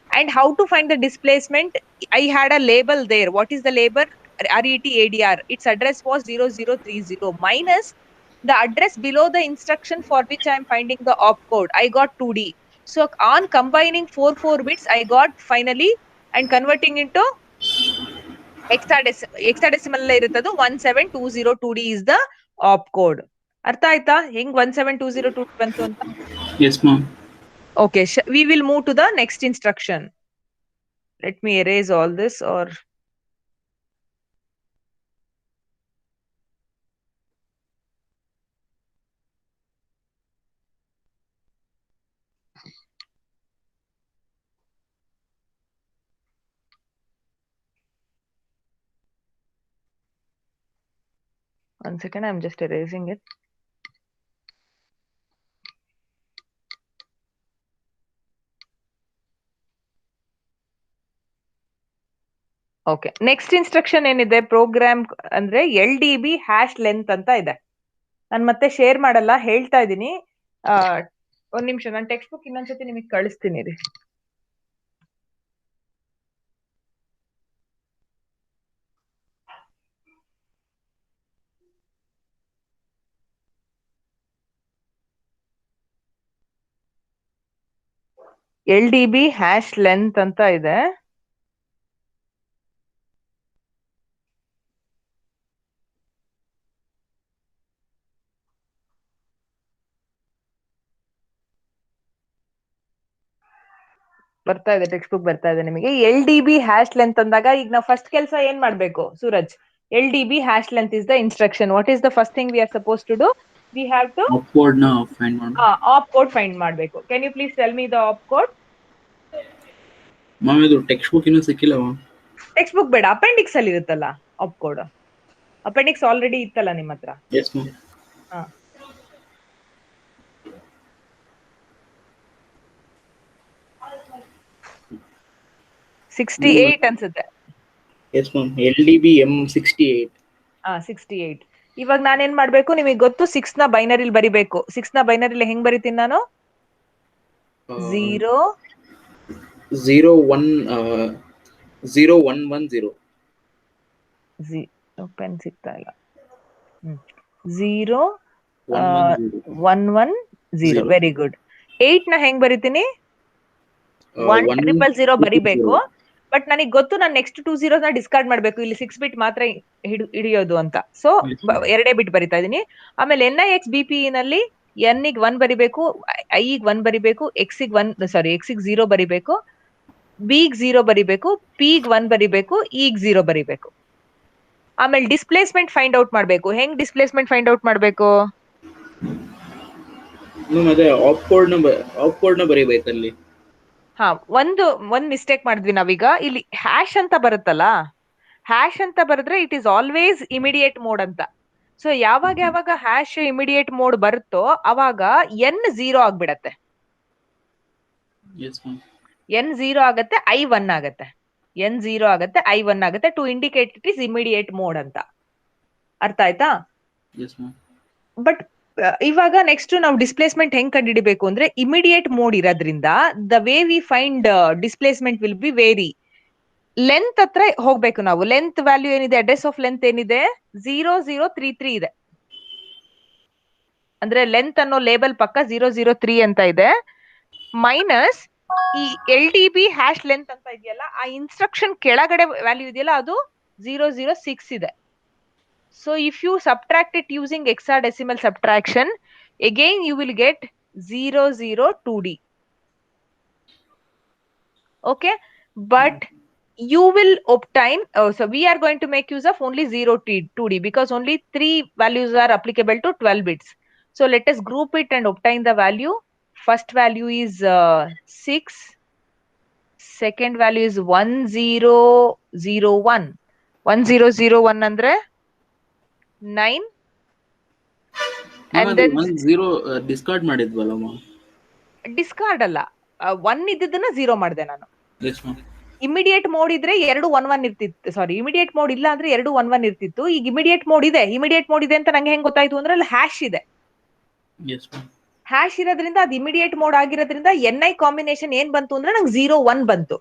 And how to find the displacement? I had a label there. What is the label? RETADR. Its address was 0030 minus the address below the instruction for which I am finding the opcode. I got 2D. So on combining 4 bits, I got finally and converting into hexadecimal ಇರುತ್ತದು 17202D is the opcode. ಅರ್ಥ ಆಯ್ತಾ ಹೆಂಗ್ 17202D ಬಂತು ಅಂತ? Yes, ma'am. Okay, we will move to the next instruction. Let me erase all this or one second, I'm just erasing it. Okay, next instruction ಏನಿದೆ program ಅಂದ್ರೆ LDB hash length ಅಂತ ಇದೆ. ನಾನು ಮತ್ತೆ ಶೇರ್ ಮಾಡಲ್ಲ, ಹೇಳ್ತಾ ಇದ್ದೀನಿ. ಒಂದ್ ನಿಮಿಷ, ನಾನು ಟೆಕ್ಸ್ಟ್ ಬುಕ್ ಇನ್ನೊಂದ್ಸತಿ ನಿಮಗೆ ಕಳಿಸ್ತೀನಿ ರೀ. LDB ಹ್ಯಾಶ್ ಲೆಂತ್ ಅಂತ ಇದೆ. ಬರ್ತಾ ಇದೆ, ಟೆಕ್ಸ್ಟ್ ಬುಕ್ ಬರ್ತಾ ಇದೆ ನಿಮಗೆ. LDB ಹ್ಯಾಶ್ ಲೆಂತ್ ಅಂದಾಗ ಈಗ ನಾವು ಫಸ್ಟ್ ಕೆಲಸ ಏನ್ ಮಾಡ್ಬೇಕು Suraj? LDB hash length is the instruction. What is the first thing we are suppose to do? We have to Opcode na find ಮಾಡು. ಆಪ್ ಕೋಡ್ ಫೈಂಡ್ ಮಾಡ್ಬೇಕು. Can you please tell me the op code? Ma'am ಇದು textbook ಇನ್ನೂ ಸಿಕ್ಕಿಲ್ಲ ma'am. Textbook ಬೇಡ, appendix ಅಲ್ಲಿ ಇರುತ್ತಲ್ಲ op code. Appendix already ಇತ್ತಲ್ಲ ನಿಮ್ಮ ಹತ್ರ. Yes ma'am. ಹಾ, $68 ಅನ್ಸುತ್ತೆ. Yes ma'am, LDB M68. 68. ಇವಾಗ ನಾನೇನ್ ಮಾಡ್ಬೇಕು? ನಿಮಗೆ ಗೊತ್ತು 6 ನ ಬೈನರಿಲಿ ಬರಿಬೇಕು. 6 ನ ಬೈನರಿಲಿ ಹೆಂಗ್ ಬರಿತೀನಿ ನಾನು? 0110. ಪೆನ್ ಸಿಗ್ತಾ ಇಲ್ಲ. 0110. Very good. 8 ನ ಹೆಂಗ್ ಬರಿತೀನಿ? 1000 ಬರಿಬೇಕು. ಬಟ್ ನನಗೆ ಗೊತ್ತು ನಾನು ನೆಕ್ಸ್ಟ್ 2 zeros ನ ಡಿಸ್ಕಾರ್ಡ್ ಮಾಡ್ಬೇಕು. ಇಲ್ಲಿ 6 ಬಿಟ್ ಮಾತ್ರ ಹಿಡಿಯೋದು ಅಂತ. ಸೊ 2 ಬಿಟ್ ಬರಿತಾ ಇದೀನಿ. ಆಮೇಲೆ NIX BPE ನಲ್ಲಿ N ಗೆ 1 ಬರಿಬೇಕು, I ಗೆ 1 ಬರಿಬೇಕು, X ಗೆ 0 ಬರಿಬೇಕು, B ಗೆ 0 ಬರಿಬೇಕು, P ಗೆ 1 ಬರಿಬೇಕು, E ಗೆ 0 ಬರಿಬೇಕು. ಆಮೇಲೆ ಡಿಸ್ಪ್ಲೇಸ್ಮೆಂಟ್ ಫೈಂಡ್ ಔಟ್ ಮಾಡ್ಬೇಕು. ಹೆಂಗ್ ಡಿಸ್ಪ್ಲೇಸ್ಮೆಂಟ್ ಫೈಂಡ್ ಔಟ್ ಮಾಡ್ಬೇಕು? ಅದೇ ಆಪ್ಕೋಡ್ ನ ಬರೀಬೇಕಲ್ಲಿ. ಹಾ, ಒಂದ್ ಮಿಸ್ಟೇಕ್ ಮಾಡಿದ್ವಿ ನಾವೀಗ. ಇಲ್ಲಿ ಹ್ಯಾಶ್ ಅಂತ ಬರುತ್ತಲ್ಲ, ಹ್ಯಾಶ್ ಅಂತ ಬರೆದ್ರೆ it is always immediate mode ಅಂತ. ಸೊ ಯಾವಾಗ ಹ್ಯಾಶ್ ಇಮಿಡಿಯೇಟ್ ಮೋಡ್ ಬರುತ್ತೋ ಅವಾಗ N 0 ಆಗ್ಬಿಡತ್ತೆ. N 0 ಆಗತ್ತೆ, I 1 ಆಗತ್ತೆ. N 0 ಆಗತ್ತೆ, I 1 ಆಗತ್ತೆ to indicate it is immediate mode ಅಂತ. ಅರ್ಥ ಆಯ್ತಾ? ಬಟ್ ಇವಾಗ ನೆಕ್ಸ್ಟ್ ನಾವು ಡಿಸ್ಪ್ಲೇಸ್ಮೆಂಟ್ ಹೆಂಗ್ ಕಂಡುಹಿಡಿಬೇಕು ಅಂದ್ರೆ, ಇಮಿಡಿಯೇಟ್ ಮೋಡ್ ಇರೋದ್ರಿಂದ the way we find displacement will be very. Length ಹತ್ರ ಹೋಗ್ಬೇಕು ನಾವು. ಲೆಂತ್ ವ್ಯಾಲ್ಯೂ ಏನಿದೆ, ಅಡ್ರೆಸ್ ಆಫ್ ಲೆಂತ್ ಏನಿದೆ? 0033 ಇದೆ. ಅಂದ್ರೆ ಲೆಂತ್ ಅನ್ನೋ ಲೇಬಲ್ ಪಕ್ಕ 003 ಅಂತ ಇದೆ. ಮೈನಸ್ ಈ LDB ಹ್ಯಾಶ್ ಲೆಂತ್ ಅಂತ ಇದೆಯಲ್ಲ, ಆ ಇನ್ಸ್ಟ್ರಕ್ಷನ್ ಕೆಳಗಡೆ ವ್ಯಾಲ್ಯೂ ಇದೆಯಲ್ಲ, ಅದು 006 ಇದೆ. So if you subtract it using hexadecimal subtraction, again you will get 002D. Okay, but you will obtain, so we are going to make use of only 02D because only 3 values are applicable to 12 bits. So let us group it and obtain the value. First value is 6. Second value is 1001. 1001 ಅಂದ್ರೆ 9 and then 0 discard ಮಾಡಿದ್ವಲ್ಲ ma'am. Discard ಅಲ್ಲ, 1 ಇದ್ದದನ್ನ 0 ಮಾಡಿದೆ ನಾನು. Yes ma'am. Immediate mode ಇದ್ರೆ 2 1 ಇರ್ತಿತ್ತು. ಸಾರಿ, immediate mode ಇಲ್ಲ ಅಂದ್ರೆ 2 1 ಇರ್ತಿತ್ತು. ಈಗ ಇಮಿಡಿಯೇಟ್ ಮೋಡ್ ಇದೆ ಅಂತ ನಂಗೆ ಹೆಂಗ್ ಗೊತ್ತಾಯ್ತು ಅಂದ್ರೆ ಅಲ್ಲಿ ಹ್ಯಾಶ್ ಇದೆ. Yes ma'am. ಹ್ಯಾಶ್ ಇರೋದ್ರಿಂದ ಅದು ಇಮಿಡಿಯೇಟ್ ಮೋಡ್ ಆಗಿರೋದ್ರಿಂದ NI ಕಾಂಬಿನೇಷನ್ ಏನ್ ಬಂತು ಅಂದ್ರೆ ನಂಗೆ 01 ಬಂತು.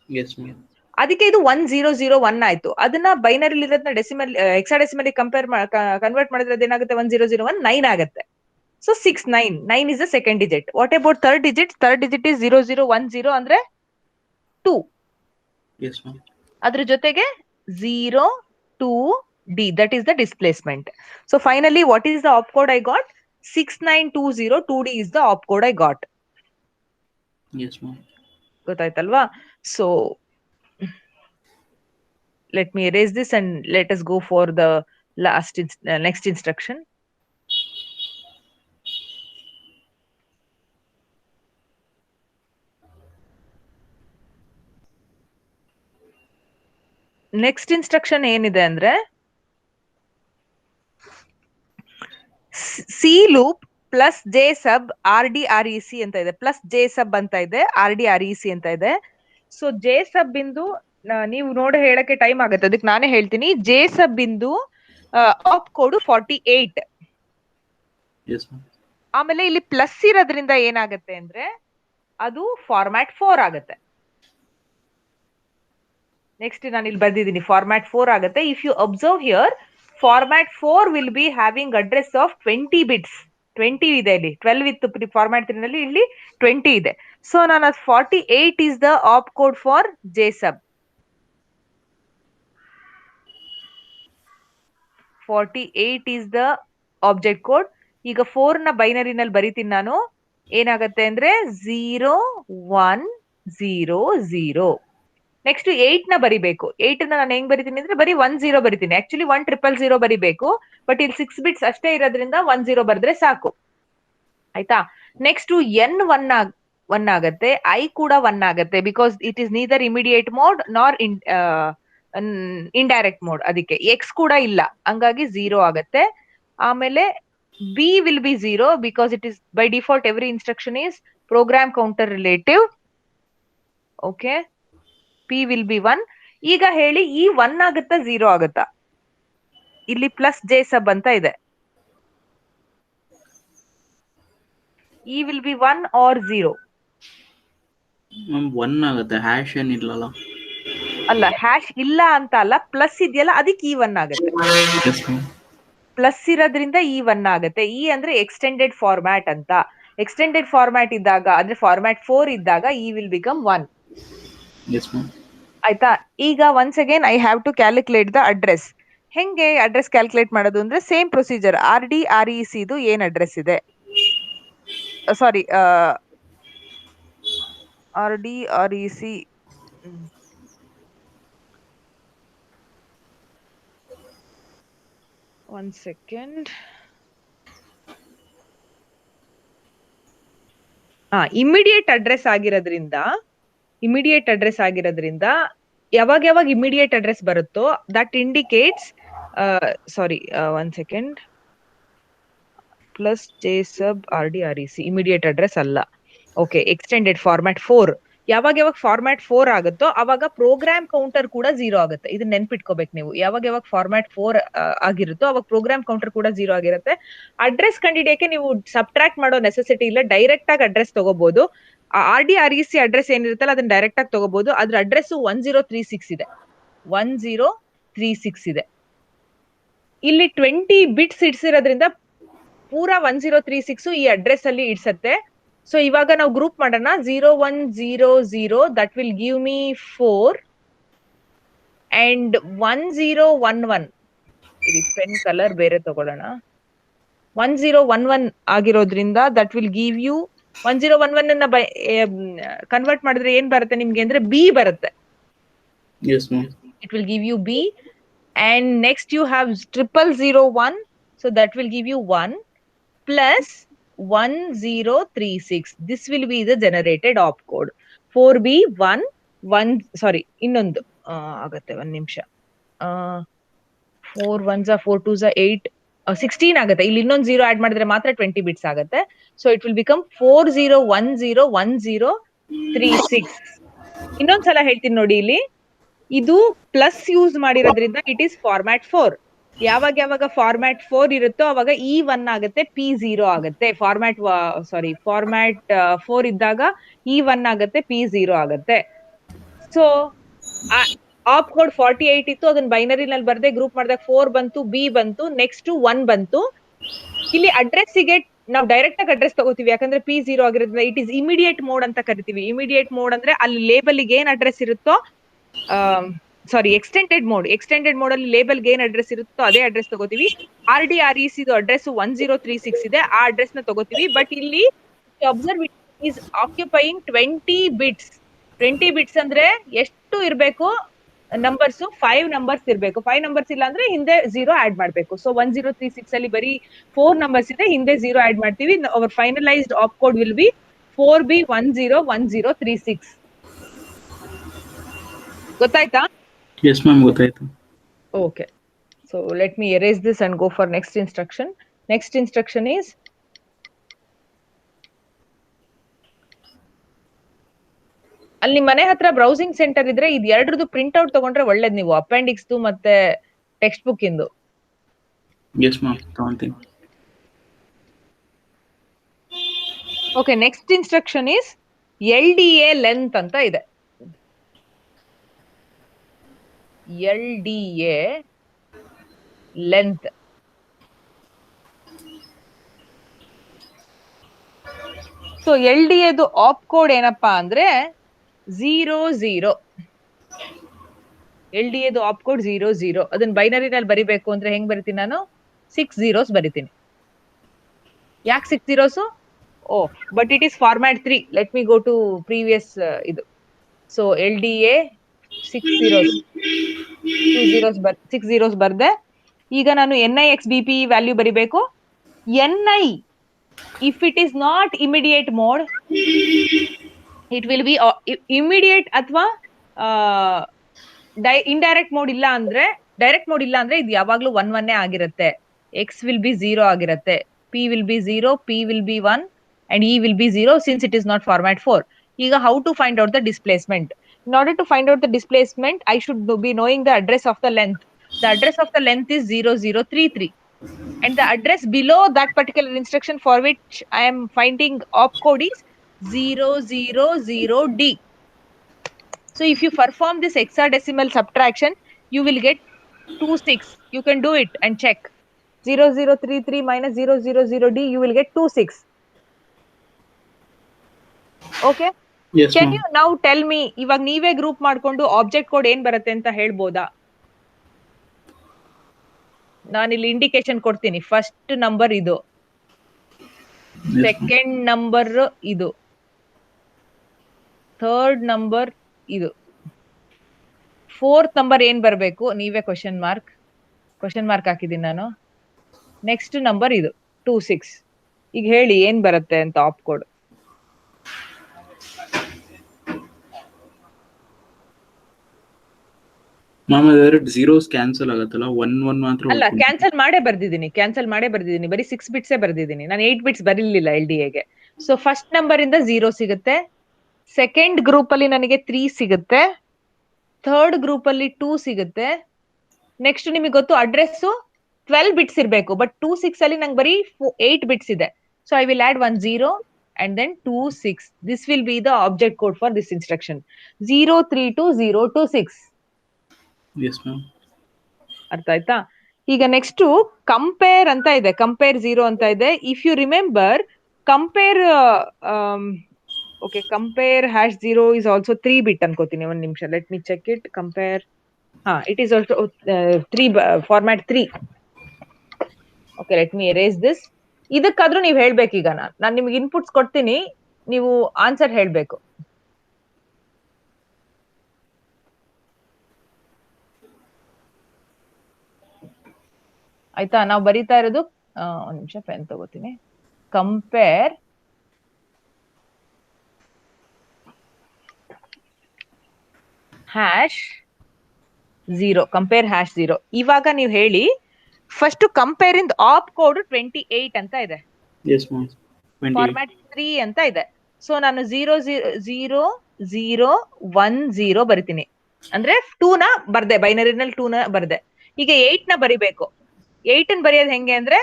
Yes ma'am. ಅದಕ್ಕೆ ಇದು 1001 ಆಯ್ತು. ಅದನ್ನ ಬೈನರಿ ಇರೋದನ್ನ ಡೆಸಿಮಲ್ ಹೆಕ್ಸಾಡೆಸಿಮಲ್ ಕನ್ವರ್ಟ್ ಮಾಡಿದ್ರೆ ಅದೇನಾಗುತ್ತೆ 1001 9 ಆಗುತ್ತೆ. So 9 is the second digit. What about third digit? Third digit is 0010 ಅಂದ್ರೆ 2. Yes ma'am. ಅದ್ರ ಜೊತೆಗೆ 0 2D, that is the displacement. So finally what is the opcode I got? 6920 2D is the opcode I got. Yes ma'am. ಗೊತ್ತಾಯ್ತಲ್ವಾ? So let me erase this and let us go for the next instruction. Next instruction ಏನಿದೆ ಅಂದ್ರೆ C loop plus J sub RDREC ಅಂತ ಇದೆ, plus J ಸಬ್ ಅಂತ ಇದೆ, RDREC ಅಂತ ಇದೆ. So J ಸಬ್ ಇಂದು ನೀವು ನೋಡಿ ಹೇಳಕ್ಕೆ ಟೈಮ್ ಆಗುತ್ತೆ, ಅದಕ್ಕೆ ನಾನೇ ಹೇಳ್ತೀನಿ. ಜೆ ಸಬ್ ಇಂದು ಆಪ್ ಕೋಡ್ 48. Yes ma'am. ಆಮೇಲೆ ಇಲ್ಲಿ ಪ್ಲಸ್ ಇರೋದ್ರಿಂದ ಏನಾಗುತ್ತೆ ಅಂದ್ರೆ ಅದು ಫಾರ್ಮ್ಯಾಟ್ 4 ಆಗುತ್ತೆ. ನೆಕ್ಸ್ಟ್ ನಾನು ಇಲ್ಲಿ ಬರ್ದಿದ್ದೀನಿ ಫಾರ್ಮ್ಯಾಟ್ 4 ಆಗುತ್ತೆ. If you observe here, format 4 will be having address of 20 bits. 20 ಇದೆ ಇಲ್ಲಿ, 12 ಇತ್ತು ಫಾರ್ಮ್ಯಾಟ್ 3 ನಲ್ಲಿ, ಇಲ್ಲಿ 20 ಇದೆ. ಸೊ ನಾನು 48 is the op code for JSub. 48 is the object code. ಈಗ 4 ನ ಬೈನರಿ ನಲ್ಲಿ ಬರಿತೀನಿ ನಾನು. ಏನಾಗತ್ತೆ ಅಂದ್ರೆ 0 1 0 0. ನೆಕ್ಸ್ಟ್ 8 ನ ಬರಿಬೇಕು. 8 ನ ನಾನು ಹೆಂಗ್ ಬರಿತೀನಿ ಅಂದ್ರೆ ಬರೀ 1 0 ಬರಿತೀನಿ. ಆಕ್ಚುಲಿ 1000 ಬರಿಬೇಕು, ಬಟ್ ಇಲ್ಲಿ 6 ಬಿಟ್ಸ್ ಅಷ್ಟೇ ಇರೋದ್ರಿಂದ 1 0 ಬರೆದ್ರೆ ಸಾಕು. ಆಯ್ತಾ? ನೆಕ್ಸ್ಟ್ N 1 ಆಗತ್ತೆ, I ಕೂಡ 1 ಆಗತ್ತೆ, because it is neither immediate mode nor indirect mode. ಅದಕ್ಕೆ X ಕೂಡ ಇಲ್ಲ, ಹಂಗಾಗಿ 0 ಆಗತ್ತೆ. ಆಮೇಲೆ B will be 0 because it is by default every instruction is program counter relative. Okay, P will be 1. ಈಗ ಹೇಳಿ, ಈ 1 ಆಗುತ್ತಾ 0 ಆಗುತ್ತಾ? ಇಲ್ಲಿ ಪ್ಲಸ್ ಜೆ ಸಬ್ ಅಂತ ಇದೆ. E will be 1 or 0? Ma'am 1 ಆಗುತ್ತೆ, ಹ್ಯಾಶ್ ಏನಿಲ್ಲಲ್ಲ. ಅಲ್ಲ, ಹ್ಯಾಶ್ ಇಲ್ಲ ಅಂತ ಅಲ್ಲ, ಪ್ಲಸ್ ಇದೆಯಲ್ಲ ಅದಕ್ಕೆ ಈ 1 ಆಗುತ್ತೆ. ಪ್ಲಸ್ ಇರೋದ್ರಿಂದ ಈ 1 ಆಗುತ್ತೆ. ಈ ಅಂದ್ರೆ ಎಕ್ಸ್ಟೆಂಡೆಡ್ ಫಾರ್ಮ್ಯಾಟ್ ಅಂತ. ಎಕ್ಸ್ಟೆಂಡೆಡ್ ಫಾರ್ಮ್ಯಾಟ್ ಇದ್ದಾಗ, ಅಂದ್ರೆ ಫಾರ್ಮ್ಯಾಟ್ 4 ಇದ್ದಾಗ ಈ ವಿಲ್ ಬಿಕಮ್ 1. ಆಯ್ತಾ? ಈಗ once again I have to calculate the address. ಹೆಂಗೆ ಅಡ್ರೆಸ್ ಕ್ಯಾಲ್ಕುಲೇಟ್ ಮಾಡೋದು ಅಂದ್ರೆ ಸೇಮ್ ಪ್ರೊಸೀಜರ್. RDREC ಇದು ಏನ್ ಅಡ್ರೆಸ್ ಇದೆ, sorry RDREC one second. Immediate address ಆಗಿರೋದ್ರಿಂದ ಯಾವಾಗ ಇಮಿಡಿಯೇಟ್ ಅಡ್ರೆಸ್ ಬರುತ್ತೋ that indicates, sorry one second, plus J sub RDREC immediate address ಅಲ್ಲ. Okay, extended format 4. ಯಾವಾಗ ಫಾರ್ಮ್ಯಾಟ್ 4 ಆಗುತ್ತೋ ಅವಾಗ ಪ್ರೋಗ್ರಾಮ್ ಕೌಂಟರ್ ಕೂಡ 0 ಆಗುತ್ತೆ. ಇದನ್ನ ನೆನ್ಪಿಟ್ಕೋಬೇಕು ನೀವು. ಯಾವಾಗ ಫಾರ್ಮ್ಯಾಟ್ 4 ಆಗಿರುತ್ತೋ ಅವಾಗ ಪ್ರೋಗ್ರಾಮ್ ಕೌಂಟರ್ ಕೂಡ 0 ಆಗಿರುತ್ತೆ. ಅಡ್ರೆಸ್ ಕಂಡಿಡಿಯಕ್ಕೆ ನೀವು ಸಬ್ಟ್ರಾಕ್ಟ್ ಮಾಡೋ ನೆಸೆಸಿಟಿ ಇಲ್ಲ, ಡೈರೆಕ್ಟ್ ಆಗಿ ಅಡ್ರೆಸ್ ತಗೋಬಹುದು. RDREC ಅಡ್ರೆಸ್ ಏನಿರುತ್ತಲ್ಲ ಅದನ್ನ ಡೈರೆಕ್ಟ್ ಆಗಿ ತಗೋಬಹುದು. ಅದ್ರ ಅಡ್ರೆಸ್ 1036 ಇದೆ. 1036 ಇದೆ. ಇಲ್ಲಿ 20 ಬಿಟ್ಸ್ ಇಡ್ಸಿರೋದ್ರಿಂದ ಪೂರಾ 1036 ಈ ಅಡ್ರೆಸ್ ಅಲ್ಲಿ ಇಡ್ಸತ್ತೆ. ಸೊ ಇವಾಗ ನಾವು ಗ್ರೂಪ್ ಮಾಡೋಣ. 0100 that will give me 4 and 1011. ಇಲ್ಲಿ ಪೆನ್ ಕಲರ್ ಬೇರೆ ತಗೊಳ್ಳೋಣ. 1011 ಆಗಿರೋದ್ರಿಂದ ದಟ್ ವಿಲ್ ಗಿವ್ ಯು 1011 ಅನ್ನ ಕನ್ವರ್ಟ್ ಮಾಡಿದ್ರೆ ಏನ್ ಬರುತ್ತೆ ನಿಮ್ಗೆ ಅಂದ್ರೆ B ಬರುತ್ತೆ. It will give you B. and next you have 0001, so that will give you 1 plus 1036. this will be the generated opcode. 4B 1 1, sorry, ಇನ್ನೊಂದು ಆಗುತ್ತೆ, 1 ನಿಮಿಷ. 4 1s 4 2s 8 16 ಆಗುತ್ತೆ. ಇಲ್ಲಿ ಇನ್ನೊಂದು 0 ಆಡ್ ಮಾಡಿದ್ರೆ ಮಾತ್ರ 20 ಬಿಟ್ಸ್ ಆಗುತ್ತೆ. So it will become 40101036. ಇನ್ನೊಂದ್ಸಲ ಹೇಳ್ತೀನಿ ನೋಡಿ, ಇಲ್ಲಿ ಇದು ಪ್ಲಸ್ ಯೂಸ್ ಮಾಡಿರೋದ್ರಿಂದ ಇಟ್ ಈಸ್ ಫಾರ್ಮ್ಯಾಟ್ 4. ಯಾವಾಗ ಫಾರ್ಮ್ಯಾಟ್ 4 ಇರುತ್ತೋ ಅವಾಗ E1 ಆಗುತ್ತೆ, P0 ಆಗುತ್ತೆ. ಫಾರ್ಮ್ಯಾಟ್ 4 ಇದ್ದಾಗ E1 ಆಗುತ್ತೆ, P0 ಆಗುತ್ತೆ. ಸೊ ಆಪ್ ಕೋಡ್ 48 ಇತ್ತು, ಅದನ್ನ ಬೈನರಿ ನಲ್ಲಿ ಬರ್ದೆ, ಗ್ರೂಪ್ ಮಾಡಿದಾಗ 4 ಬಂತು, ಬಿ ಬಂತು, ನೆಕ್ಸ್ಟ್ 1 ಬಂತು. ಇಲ್ಲಿ ಅಡ್ರೆಸ್ ಗೆ ನಾವು ಡೈರೆಕ್ಟ್ ಆಗಿ ಅಡ್ರೆಸ್ ತಗೋತೀವಿ, ಯಾಕಂದ್ರೆ P0 ಆಗಿರೋದ್ರಿಂದ ಇಟ್ ಇಸ್ ಇಮಿಡಿಯೇಟ್ ಮೋಡ್ ಅಂತ ಕರಿತೀವಿ. ಇಮಿಡಿಯೇಟ್ ಮೋಡ್ ಅಂದ್ರೆ ಅಲ್ಲಿ ಲೇಬಲ್ ಗೆ ಏನ್ ಅಡ್ರೆಸ್ ಇರುತ್ತೋ, ಎಕ್ಸ್ಟೆಂಡೆಡ್ ಮೋಡ್ ಅಲ್ಲಿ ಲೇಬಲ್ ಗೆ ಏನ್ ಅಡ್ರೆಸ್ ಇರುತ್ತೋ ಅದೇ ಅಡ್ರೆಸ್ ತಗೋತೀವಿ. RDREC ಅಡ್ರೆಸ್ 1036 ಇದೆ, ಆ ಅಡ್ರೆಸ್ ನ ತಗೋತೀವಿ. ಬಟ್ ಇಲ್ಲಿ observe is occupying 20 bits. 20 bits ಅಂದ್ರೆ ಎಷ್ಟು ಇರ್ಬೇಕು ನಂಬರ್ಸ್? 5 ನಂಬರ್ಸ್ ಇರ್ಬೇಕು. 5 ನಂಬರ್ಸ್ ಇಲ್ಲ ಅಂದ್ರೆ ಹಿಂದೆ 0 ಆಡ್ ಮಾಡ್ಬೇಕು. ಸೊ 1036 ಅಲ್ಲಿ ಬರೀ 4 ನಂಬರ್ಸ್ ಇದೆ, ಹಿಂದೆ 0 ಆಡ್ ಮಾಡ್ತೀವಿ. Our finalised op code will be 4B101036. ಗೊತ್ತಾಯ್ತಾ? Yes ma'am, ಗೊತ್ತಾಯ್ತು. Okay. So let me erase this and go for next instruction. Next instruction is ಅಲ್ಲಿ ಮನೆ ಹತ್ರ ಬ್ರೌಸಿಂಗ್ ಸೆಂಟರ್ ಇದ್ರೆ ಇದು ಎರಡರದ್ದು ಪ್ರಿಂಟ್ ಔಟ್ ತಗೊಂಡ್ರೆ ಒಳ್ಳೇದು. ನೀವು ಅಪೆಂಡಿಕ್ಸ್ ಮತ್ತೆ ಟೆಕ್ಸ್ಟ್ ಬುಕ್ ಇಂದು. Yes ma'am, ತಗೊಂತೀನಿ. Okay, next instruction is LDA length ಅಂತ ಇದೆ. LDA length. ಸೊ LDAದು ಆಪ್ ಕೋಡ್ ಏನಪ್ಪಾ ಅಂದ್ರೆ 00. LDAದು ಆಪ್ ಕೋಡ್ 00. ಅದನ್ನ ಬೈನರಿ ನಲ್ಲಿ ಬರಿಬೇಕು ಅಂದ್ರೆ ಹೆಂಗ್ ಬರಿತೀನಿ ನಾನು? 6 zeros ಬರಿತೀನಿ. ಯಾಕೆ 6 zeros? But it is format 3. Let me go to previous ಇದು. So LDA 6 zeros, 2 zeros 6 zeros ಬರ್ದೆ. ಈಗ ನಾನು NIXBP ವ್ಯಾಲ್ಯೂ ಬರಿಬೇಕು. NI, if it is not immediate mode, it will be immediate ಅಥವಾ ಇಂಡೈರೆಕ್ಟ್ ಮೋಡ್ ಇಲ್ಲ ಅಂದ್ರೆ, ಡೈರೆಕ್ಟ್ ಮೋಡ್ ಇಲ್ಲ ಅಂದ್ರೆ ಇದು ಯಾವಾಗ್ಲೂ 1 1 ಆಗಿರುತ್ತೆ. X will be 0 ಆಗಿರುತ್ತೆ, P will be 0, P will be 1 and E will be 0 since it is not format 4. ಈಗ how to find out the displacement? In order to find out the displacement, I should be knowing the address of the length. The address of the length is 0033 and the address below that particular instruction for which I am finding opcode is 000D. So if you perform this hexadecimal subtraction, you will get 26. You can do it and check. 0033 minus 000D, you will get 26. Okay? Yes Can ma'am. you now tell me, ಇವಾಗ ನೀವೇ group ಮಾಡ್ಕೊಂಡು object code ಏನ್ ಬರುತ್ತೆ ಅಂತ ಹೇಳ್ಬೋದಾ? ನಾನಿಲ್ಲಿ indication ಕೊಡ್ತೀನಿ. First number ಇದು, ಸೆಕೆಂಡ್ ನಂಬರ್ ಇದು, ಥರ್ಡ್ ನಂಬರ್ ಇದು, ಫೋರ್ತ್ ನಂಬರ್ ಏನ್ ಬರ್ಬೇಕು? ನೀವೇ ಕ್ವಶನ್ ಮಾರ್ಕ್ ಹಾಕಿದೀನಿ ನಾನು. ನೆಕ್ಸ್ಟ್ ನಂಬರ್ ಇದು 26. ಈಗ ಹೇಳಿ ಏನ್ ಬರುತ್ತೆ ಅಂತ ಆಪ್ ಕೋಡ್. ಮ್ಯಾಮ್ ಅದೆರಡು zeros ಕ್ಯಾನ್ಸಲ್ ಆಗುತ್ತಲ್ಲ, 1 1 ಮಾತ್ರ ಅಲ್ಲ, ಕ್ಯಾನ್ಸಲ್ ಮಾಡೇ ಬರ್ದಿದ್ದೀನಿ. ಬರೀ 6 ಬಿಟ್ಸೇ ಬರ್ದಿದ್ದೀನಿ ನಾನು, 8 ಬಿಟ್ಸ್ ಬರಲಿಲ್ಲ LDAಗೆ. ಸೊ ಫಸ್ಟ್ ನಂಬರ್ ಇಂದ 0 ಸಿಗುತ್ತೆ, ಸೆಕೆಂಡ್ ಗ್ರೂಪ್ ಅಲ್ಲಿ ನನಗೆ 3 ಸಿಗುತ್ತೆ, ಥರ್ಡ್ ಗ್ರೂಪ್ ಅಲ್ಲಿ 2 ಸಿಗುತ್ತೆ. ನೆಕ್ಸ್ಟ್ ನಿಮಗೆ ಗೊತ್ತು ಅಡ್ರೆಸ್ 12 ಬಿಟ್ಸ್ ಇರಬೇಕು, ಬಟ್ 26 ಅಲ್ಲಿ ನಂಗೆ ಬರೀ 8 ಬಿಟ್ಸ್ ಇದೆ. So I will add 1 0 and then 26. This will be the object code for this instruction, 032026. Yes ma'am. ಅರ್ಥ ಆಯ್ತಾ? ಈಗ ನೆಕ್ಸ್ಟ್ ಕಂಪೇರ್ ಅಂತ ಇದೆ, ಕಂಪೇರ್ 0 ಅಂತ ಇದೆ. If you remember, compare compare #0 is also 3 bit ಅನ್ಕೋತೀನಿ. ಒಂದ್ ನಿಮಿಷ, let me check it. Compare, it is also 3 format 3. Okay, let me erase this. ಇದಕ್ಕಾದ್ರೂ ನೀವು ಹೇಳ್ಬೇಕು. ಈಗ ನಾನು ನಿಮ್ಗೆ ಇನ್ಪುಟ್ಸ್ ಕೊಡ್ತೀನಿ, ನೀವು ಆನ್ಸರ್ ಹೇಳ್ಬೇಕು. ಆಯ್ತಾ? ನಾವು ಬರೀತಾ ಇರೋದು, ಒಂದ್ ನಿಮಿಷ ಪೆನ್ ತಗೋತೀನಿ. Compare 0 compare hash 0. ಇವಾಗ ನೀವು ಹೇಳಿ ಫಸ್ಟ್ ಕಂಪೇರ್ ಇನ್ ಆಪ್ ಕೋಡ್ 28 ಅಂತ ಇದೆ, ಎಸ್ ಮ್ಯಾಮ್. ಫಾರ್ಮ್ಯಾಟ್ 3 ಅಂತ ಇದೆ. ಸೊ ನಾನು 00010 ಬರಿತೀನಿ, ಅಂದ್ರೆ 2 ನ ಬರ್ದೆ, ಬೈನರಿನಲ್ಲಿ 2 ನ ಬರ್ದೆ. ಈಗ 8 ನ ಬರಿಬೇಕು. 8 ನ ಬರೆಯೋದು ಹೆಂಗೆ ಅಂದ್ರೆ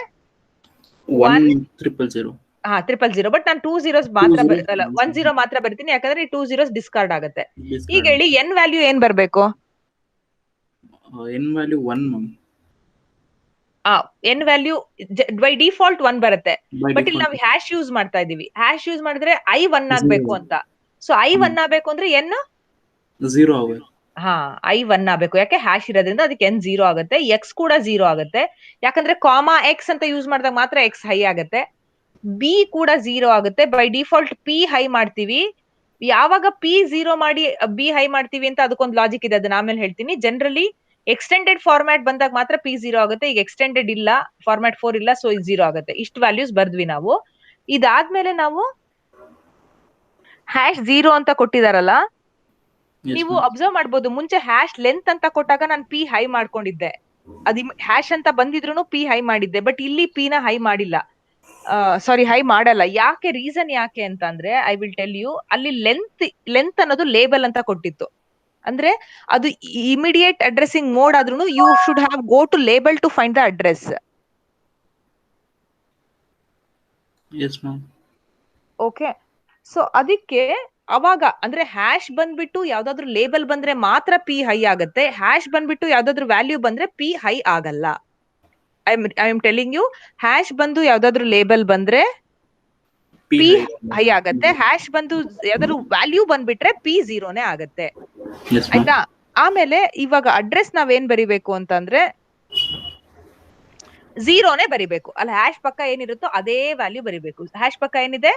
100. ಹಾ 000, ಬಟ್ ನಾನು 2 zeros ಮಾತ್ರ ಅಲ್ಲ 1 0 ಮಾತ್ರ ಬರ್ತೀನಿ, ಯಾಕಂದ್ರೆ 2 zeros ಡಿಸ್ಕಾರ್ಡ್ ಆಗುತ್ತೆ. ಈಗ ಹೇಳಿ ಎನ್ ವ್ಯಾಲ್ಯೂ ಏನ್ ಬರ್ಬೇಕು? N value 1 ma'am. N value by default 1 ಬರುತ್ತೆ, ಬಟ್ ಇಲ್ಲಿ ನಾವು ಹ್ಯಾಶ್ ಯೂಸ್ ಮಾಡ್ತಾ ಇದೀವಿ. ಹ್ಯಾಶ್ ಯೂಸ್ ಮಾಡಿದ್ರೆ I 1 ಆಗ್ಬೇಕು ಅಂತ. ಸೊ I 1 ಆಗ್ಬೇಕು ಅಂದ್ರೆ ಎನ್ 0 ಆಗುತ್ತೆ. ಹಾ I 1 ಆಗ್ಬೇಕು, ಯಾಕೆ ಹ್ಯಾಶ್ ಇರೋದ್ರಿಂದ ಅದಕ್ಕೆ ಎನ್ 0 ಆಗುತ್ತೆ. ಎಕ್ಸ್ ಕೂಡ 0 ಆಗುತ್ತೆ, ಯಾಕಂದ್ರೆ ಕಾಮಾ ಎಕ್ಸ್ ಅಂತ ಯೂಸ್ ಮಾಡಿದಾಗ ಮಾತ್ರ ಎಕ್ಸ್ ಹೈ ಆಗುತ್ತೆ. ಬಿ ಕೂಡ 0 ಆಗುತ್ತೆ. ಬೈ ಡಿಫಾಲ್ಟ್ ಪಿ ಹೈ ಮಾಡ್ತೀವಿ. ಯಾವಾಗ ಪಿ 0 ಮಾಡಿ ಬಿ ಹೈ ಮಾಡ್ತೀವಿ ಅಂತ ಅದಕ್ಕೊಂದು ಲಾಜಿಕ್ ಇದೆ, ಅದನ್ನ ಆಮೇಲೆ ಹೇಳ್ತೀನಿ. ಜನರಲಿ ಎಕ್ಸ್ಟೆಂಡೆಡ್ ಫಾರ್ಮ್ಯಾಟ್ ಬಂದಾಗ ಮಾತ್ರ ಪಿ 0 ಆಗುತ್ತೆ. ಈಗ ಎಕ್ಸ್ಟೆಂಡೆಡ್ ಇಲ್ಲ, ಫಾರ್ಮ್ಯಾಟ್ 4 ಇಲ್ಲ, ಸೊ ಇದು 0 ಆಗುತ್ತೆ. ಇಷ್ಟು ವ್ಯಾಲ್ಯೂಸ್ ಬರ್ದ್ವಿ ನಾವು. ಇದಾದ್ಮೇಲೆ ನಾವು ಹ್ಯಾಶ್ 0 ಅಂತ ಕೊಟ್ಟಿದಾರಲ್ಲ, ನೀವು ಅಬ್ಸರ್ವ್ ಮಾಡ್ಬೋದು, ಮುಂಚೆ ಹ್ಯಾಶ್ ಲೆಂತ್ ಅಂತ ಕೊಟ್ಟಾಗ ನಾನು ಪಿ ಹೈ ಮಾಡ್ಕೊಂಡಿದ್ದೆ, ಅದ್ ಹ್ಯಾಶ್ ಅಂತ ಬಂದಿದ್ರು ಪಿ ಹೈ ಮಾಡಿದ್ದೆ. ಬಟ್ ಇಲ್ಲಿ ಪಿ ನ ಹೈ ಮಾಡಿಲ್ಲ, ಸಾರಿ ಹೈ ಮಾಡಲ್ಲ. ಯಾಕೆ? ರೀಸನ್ ಯಾಕೆ ಅಂತ ಅಂದ್ರೆ ಐ ವಿಲ್ ಟೆಲ್ ಯು. ಅಲ್ಲಿ ಲೆಂತ್ ಅನ್ನೋದು ಲೇಬಲ್ ಅಂತ ಕೊಟ್ಟಿತ್ತು, ಅಂದ್ರೆ ಅದು ಇಮಿಡಿಯೇಟ್ ಅಡ್ರೆಸಿಂಗ್ ಮೋಡ್ ಆದ್ರೂ you should have go to label to find the address. Okay, so ಅದಕ್ಕೆ ಅವಾಗ ಅಂದ್ರೆ ಹ್ಯಾಶ್ ಬಂದ್ಬಿಟ್ಟು ಯಾವ್ದಾದ್ರು ಲೇಬಲ್ ಬಂದ್ರೆ ಮಾತ್ರ ಪಿ ಹೈ ಆಗತ್ತೆ. ಹ್ಯಾಶ್ ಬಂದ್ಬಿಟ್ಟು ಯಾವ್ದಾದ್ರು ವ್ಯಾಲ್ಯೂ ಬಂದ್ರೆ ಪಿ ಹೈ ಆಗಲ್ಲ. I am telling you, hash ಬಂದು ಯಾವ್ದಾದ್ರು ಲೇಬಲ್ ಬಂದ್ರೆ ಪಿ ಹೈ ಆಗತ್ತೆ. ಹ್ಯಾಶ್ ಬಂದು ಯಾವ್ದಾದ್ರು ವ್ಯಾಲ್ಯೂ ಬಂದ್ಬಿಟ್ರೆ ಪಿ 0ನೇ ಆಗತ್ತೆ. ಆಯ್ತಾ? ಆಮೇಲೆ ಇವಾಗ ಅಡ್ರೆಸ್ ನಾವೇನ್ ಬರಿಬೇಕು ಅಂತಂದ್ರೆ 0ನೇ ಬರಿಬೇಕು. ಅಲ್ಲ ಹ್ಯಾಶ್ ಪಕ್ಕ ಏನಿರುತ್ತೋ ಅದೇ ವ್ಯಾಲ್ಯೂ ಬರಿಬೇಕು. ಹ್ಯಾಶ್ ಪಕ್ಕ ಏನಿದೆ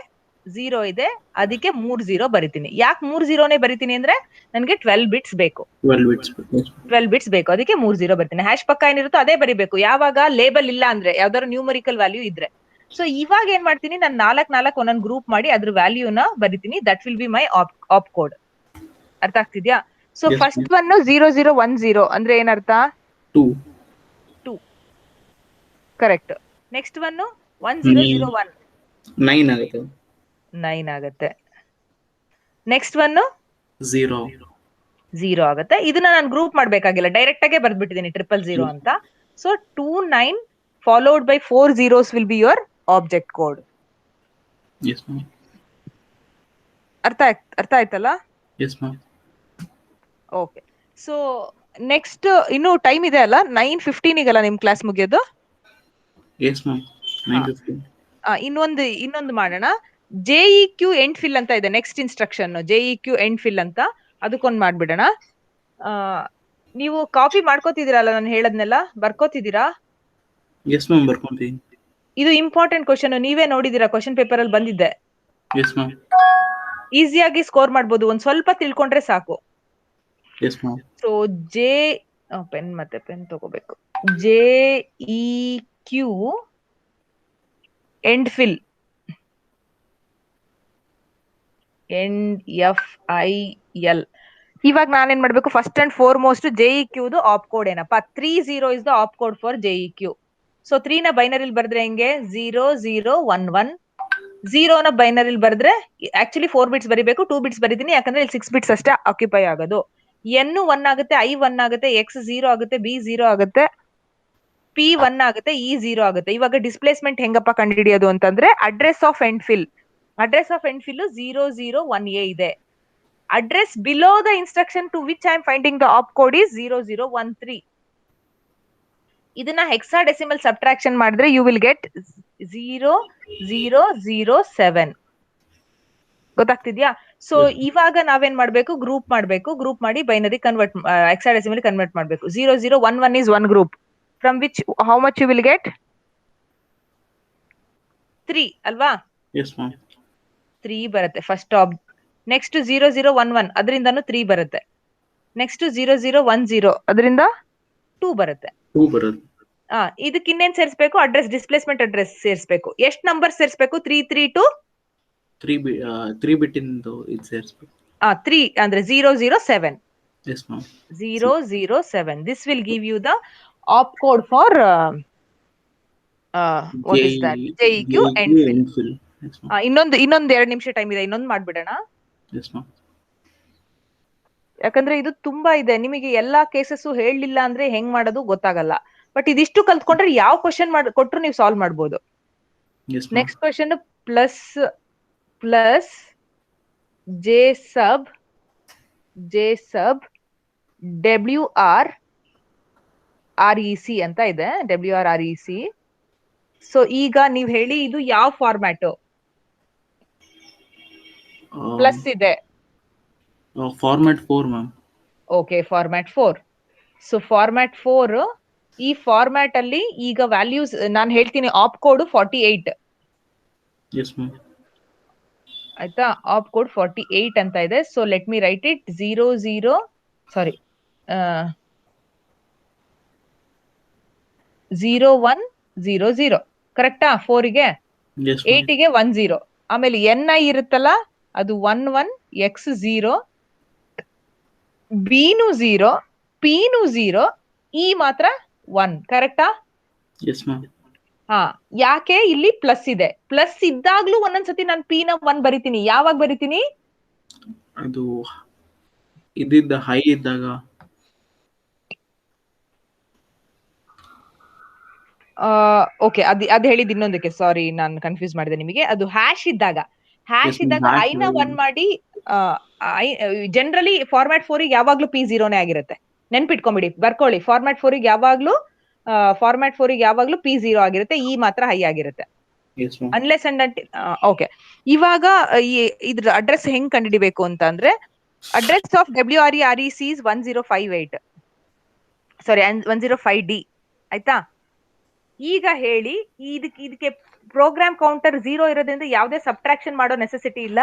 0 ಇದೆ, ಅದಕ್ಕೆ 3 0 ಬರಿತೀನಿ. ಯಾಕೆ 3 0ನೇ ಬರಿತೀನಿ ಅಂದ್ರೆ ನನ್ಗೆ 12 ಬಿಟ್ಸ್ ಬೇಕು. 12 ಬಿಟ್ಸ್ ಬೇಕು, ಅದಕ್ಕೆ 3 0 ಬರ್ತೀನಿ. ಹ್ಯಾಶ್ ಪಕ್ಕ ಏನಿರುತ್ತೋ ಅದೇ ಬರಿಬೇಕು, ಯಾವಾಗ ಲೇಬಲ್ ಇಲ್ಲ ಅಂದ್ರೆ, ಯಾವ್ದಾದ್ರು ನ್ಯೂಮರಿಕಲ್ ವ್ಯಾಲ್ಯೂ ಇದ್ರೆ. ಸೊ ಇವಾಗ ಏನ್ ಮಾಡ್ತೀನಿ, ನಾನು 4 ಒಂದೊಂದು ಗ್ರೂಪ್ ಮಾಡಿ ಅದ್ರ ವ್ಯಾಲ್ಯೂನ ಬರಿತೀನಿ. That will be my op code. ಅರ್ಥ ಆಗ್ತಿದ್ಯಾ? ಸೊ ಫಸ್ಟ್ ಒನ್ 0010 ಅಂದ್ರೆ ಏನರ್ಥ? 2 ಕರೆಕ್ಟ್. ನೆಕ್ಸ್ಟ್ ಒನ್ 1001 9 ಆಗುತ್ತೆ. 9 ಆಗುತ್ತೆ. ನೆಕ್ಸ್ಟ್ ಒನ್ 0 ಆಗುತ್ತೆ. ಇದನ್ನ ನಾನು ಗ್ರೂಪ್ ಮಾಡ್ಬೇಕಾಗಿಲ್ಲ, ಡೈರೆಕ್ಟ್ ಆಗೇ ಬರ್ದ್ಬಿಟ್ಟಿದ್ದೀನಿ 000 ಅಂತ. So 29 followed by 4 zeros will be your object code. ಅರ್ಥ ಆಯ್ತಲ್ಲ? ಓಕೆ, ಸೊ ನೆಕ್ಸ್ಟ್ ಇನ್ನು ಟೈಮ್ ಇದೆ ಅಲ್ಲ, 9:15 ನಿಮ್ ಕ್ಲಾಸ್ ಮುಗಿಯೋದು. ಇನ್ನೊಂದು ಮಾಡೋಣ. JEQ ಎಂಡ್ ಫಿಲ್ ಅಂತ ಇದೆ, next instruction JEQ end fill ಅಂತ, ಅದಕ್ಕೊಂದು ಮಾಡ್ಬಿಡೋಣ. ನೀವು ಕಾಪಿ ಮಾಡ್ಕೋತಿದ್ದೀರಲ್ಲ ನಾನು ಹೇಳದ್ನೆಲ್ಲ, ಬರ್ಕೋತಿದ್ದೀರಾ? ಇದು ಇಂಪಾರ್ಟೆಂಟ್ ಕ್ವಶನ್, ನೀವೇ ನೋಡಿದೀರಾ, ಕ್ವಶನ್ ಪೇಪರ್ ಅಲ್ಲಿ ಬಂದಿದ್ದೆ. ಈಸಿಯಾಗಿ ಸ್ಕೋರ್ ಮಾಡ್ಬೋದು, ಒಂದ್ ಸ್ವಲ್ಪ ತಿಳ್ಕೊಂಡ್ರೆ ಸಾಕು. ಸೊ ಪೆನ್ ತಗೋಬೇಕು. JEQ end fill, NFIL. ಇವಾಗ ನಾನೇನ್ ಮಾಡ್ಬೇಕು, first and foremost JEQ op code ಏನಪ್ಪಾ? 30 is the op code for JEQ. So 3 ನ ಬೈನರಿಲ್ ಬರ್ದ್ರೆ ಹೆಂಗೆ? 0011. 0 ನ ಬೈನರಿಲ್ ಬರ್ದ್ರೆ ಆಕ್ಚುಲಿ 4 ಬಿಟ್ಸ್ ಬರಿಬೇಕು, 2 ಬಿಟ್ಸ್ ಬರೀತೀನಿ, ಯಾಕಂದ್ರೆ ಇಲ್ಲಿ 6 ಬಿಟ್ಸ್ ಅಷ್ಟೇ ಆಕ್ಯುಪೈ ಆಗೋದು. N 1 ಆಗುತ್ತೆ, I 1 ಆಗುತ್ತೆ, X 0 ಆಗುತ್ತೆ, B 0 ಆಗುತ್ತೆ, P 1 ಆಗುತ್ತೆ, E 0 ಆಗುತ್ತೆ. ಇವಾಗ ಡಿಸ್ಪ್ಲೇಸ್ಮೆಂಟ್ ಹೆಂಗಪ್ಪ ಕಂಡುಹಿಡಿಯೋದು ಅಂತಂದ್ರೆ, address of end fill 001A ಇದೆ. Address below the instruction to which I am finding the op code is 0013. ಇದನ್ನ ಹೆಕ್ಸಾಡೆಸಿಮಲ್ ಸಬ್ಟ್ರಾಕ್ಷನ್ ಮಾಡಿದ್ರೆ ಯು ವಿಲ್ ಗೆಟ್ 0007. ಗೊತ್ತಾಗ್ತಿದ್ಯಾ? ಸೊ ಇವಾಗ ನಾವೇನ್ ಮಾಡ್ಬೇಕು, ಗ್ರೂಪ್ ಮಾಡಿ ಬೈನರಿ ಕನ್ವರ್ಟ್, ಹೆಕ್ಸಾಡೆಸಿಮಲ್ ಕನ್ವರ್ಟ್ ಮಾಡ್ಬೇಕು. 0011 is one group from which how much you will get? 3 ಅಲ್ವಾ? 3 ಬರುತ್ತೆ ಫಸ್ಟ್ ನೆಕ್ಸ್ಟ್ 0011 ಅದರಿಂದನೂ 3 ಬರುತ್ತೆ. ನೆಕ್ಸ್ಟ್ 0010 ಅದರಿಂದ 2 ಬರುತ್ತೆ. ಇದಕ್ಕೆ ಇನ್ನೇನ್ ಸೇರಿಸಬೇಕು? ಅಡ್ರೆಸ್, ಡಿಸ್ಪ್ಲೇಸ್ಮೆಂಟ್ ಅಡ್ರೆಸ್ ಸೇರಿಸಬೇಕು. ಎಷ್ಟು ನಂಬರ್ ಸೇರಿಸಬೇಕು? 332 3 ಬಿಟ್ ಇಂದು ಇದು ಸೇರಿಸಬೇಕು. 3 ಅಂದ್ರೆ 007. Yes, ma'am. 007. This will give you the opcode for what is that? JEQ JEQ MPhil. MPhil. Yes, ma'am. ಇನ್ನೊಂದು 2 ನಿಮಿಷ ಟೈಮ್ ಇದೆ, ಇನ್ನೊಂದು ಮಾಡ್ಬಿಡೋಣ. Yes, ma'am. ಯಾಕಂದ್ರೆ ಇದು ತುಂಬಾ ಇದೆ, ನಿಮಗೆ ಎಲ್ಲಾ ಕೇಸಸ್ ಹೇಳಲಿಲ್ಲ ಅಂದ್ರೆ ಹೆಂಗ್ ಮಾಡೋದು ಗೊತ್ತಾಗಲ್ಲ. ಬಟ್ ಇದಿಷ್ಟು ಕಲ್ತ್ಕೊಂಡ್ರೆ ಯಾವ ಕ್ವಶನ್ ಕೊಟ್ರು ನೀವು ಸಾಲ್ವ್ ಮಾಡ್ಬೋದು. Yes, ma'am. Next question plus J sub WRREC ಅಂತ ಇದೆ, WRREC. ಸೊ ಈಗ ನೀವ್ ಹೇಳಿ ಇದು ಯಾವ ಫಾರ್ಮ್ಯಾಟ್? ಪ್ಲಸ್ ಇದೆ. Format 4, ma'am. Okay, format 4. So format 4, ಈ ಫಾರ್ಮ್ಯಾಟ್ ಅಲ್ಲಿ ಈಗ ವ್ಯಾಲ್ಯೂಸ್ ನಾನು ಹೇಳ್ತೀನಿ. Op code 48. Yes, ma'am. ಆಯ್ತಾ? ಆಪ್ ಕೋಡ್ 48 ಅಂತ ಇದೆ. So let me write it. 0100 ಕರೆಕ್ಟಾ? 4 ಗೆ, Yes, ma'am. 8 ಗೆ 10. ಆಮೇಲೆ NI ಇರುತ್ತಲ್ಲ, ಅದು 11X0, B-ನು 0, P-ನು 0, E ಮಾತ್ರ 1. ಕರೆಕ್ಟಾ? Yes, ma'am. ಹಾ, ಯಾಕೆ ಇಲ್ಲಿ ಪ್ಲಸ್ ಇದೆ? ಪ್ಲಸ್ ಇದ್ದಾಗ್ಲೂ ಒಂದೊಂದ್ಸತಿ ನಾನು P ನ 1 ಬರಿತೀನಿ. ಯಾವಾಗ ಬರಿತೀನಿ? ಅದು ಇದ್ದಿದ್ದ ಹೈ ಇದ್ದಾಗ. ಓಕೆ, ಅದ್ ಹೇಳಿದ್ ಇನ್ನೊಂದಕ್ಕೆ, ಸಾರಿ ನಾನು ಕನ್ಫ್ಯೂಸ್ ಮಾಡಿದೆ ನಿಮಗೆ. ಅದು ಹ್ಯಾಶ್ ಇದ್ದಾಗ ಐನ 1 ಮಾಡಿ. ಜನರಲಿ ಫಾರ್ಮ್ಯಾಟ್ 4 ಗೆ ಯಾವಾಗ್ಲೂ P 0ನೇ ಆಗಿರುತ್ತೆ. ನೆನ್ಪಿಟ್ಕೊಂಬಿಡಿ, ಬರ್ಕೊಳ್ಳಿ. ಫಾರ್ಮ್ಯಾಟ್ 4 ಗೆ ಯಾವಾಗ್ಲೂ P 0 ಆಗಿರುತ್ತೆ, E ಮಾತ್ರ ಹೈ ಆಗಿರುತ್ತೆ. Yes, ma'am. Unless and until. Okay, ಇವಾಗ ಇದ್ರ ಅಡ್ರೆಸ್ ಹೆಂಗ್ ಕಂಡುಹಿಡಿಬೇಕು ಅಂತ ಅಂದ್ರೆ, address of WREC is 1058. Sorry, 105D. ಆಯ್ತಾ? ಈಗ ಹೇಳಿ, ಇದಕ್ಕೆ ಪ್ರೋಗ್ರಾಮ್ ಕೌಂಟರ್ 0 ಇರೋದ್ರಿಂದ ಯಾವುದೇ ಸಬ್ಟ್ರಾಕ್ಷನ್ ಮಾಡೋ ನೆಸೆಸಿಟಿ ಇಲ್ಲ.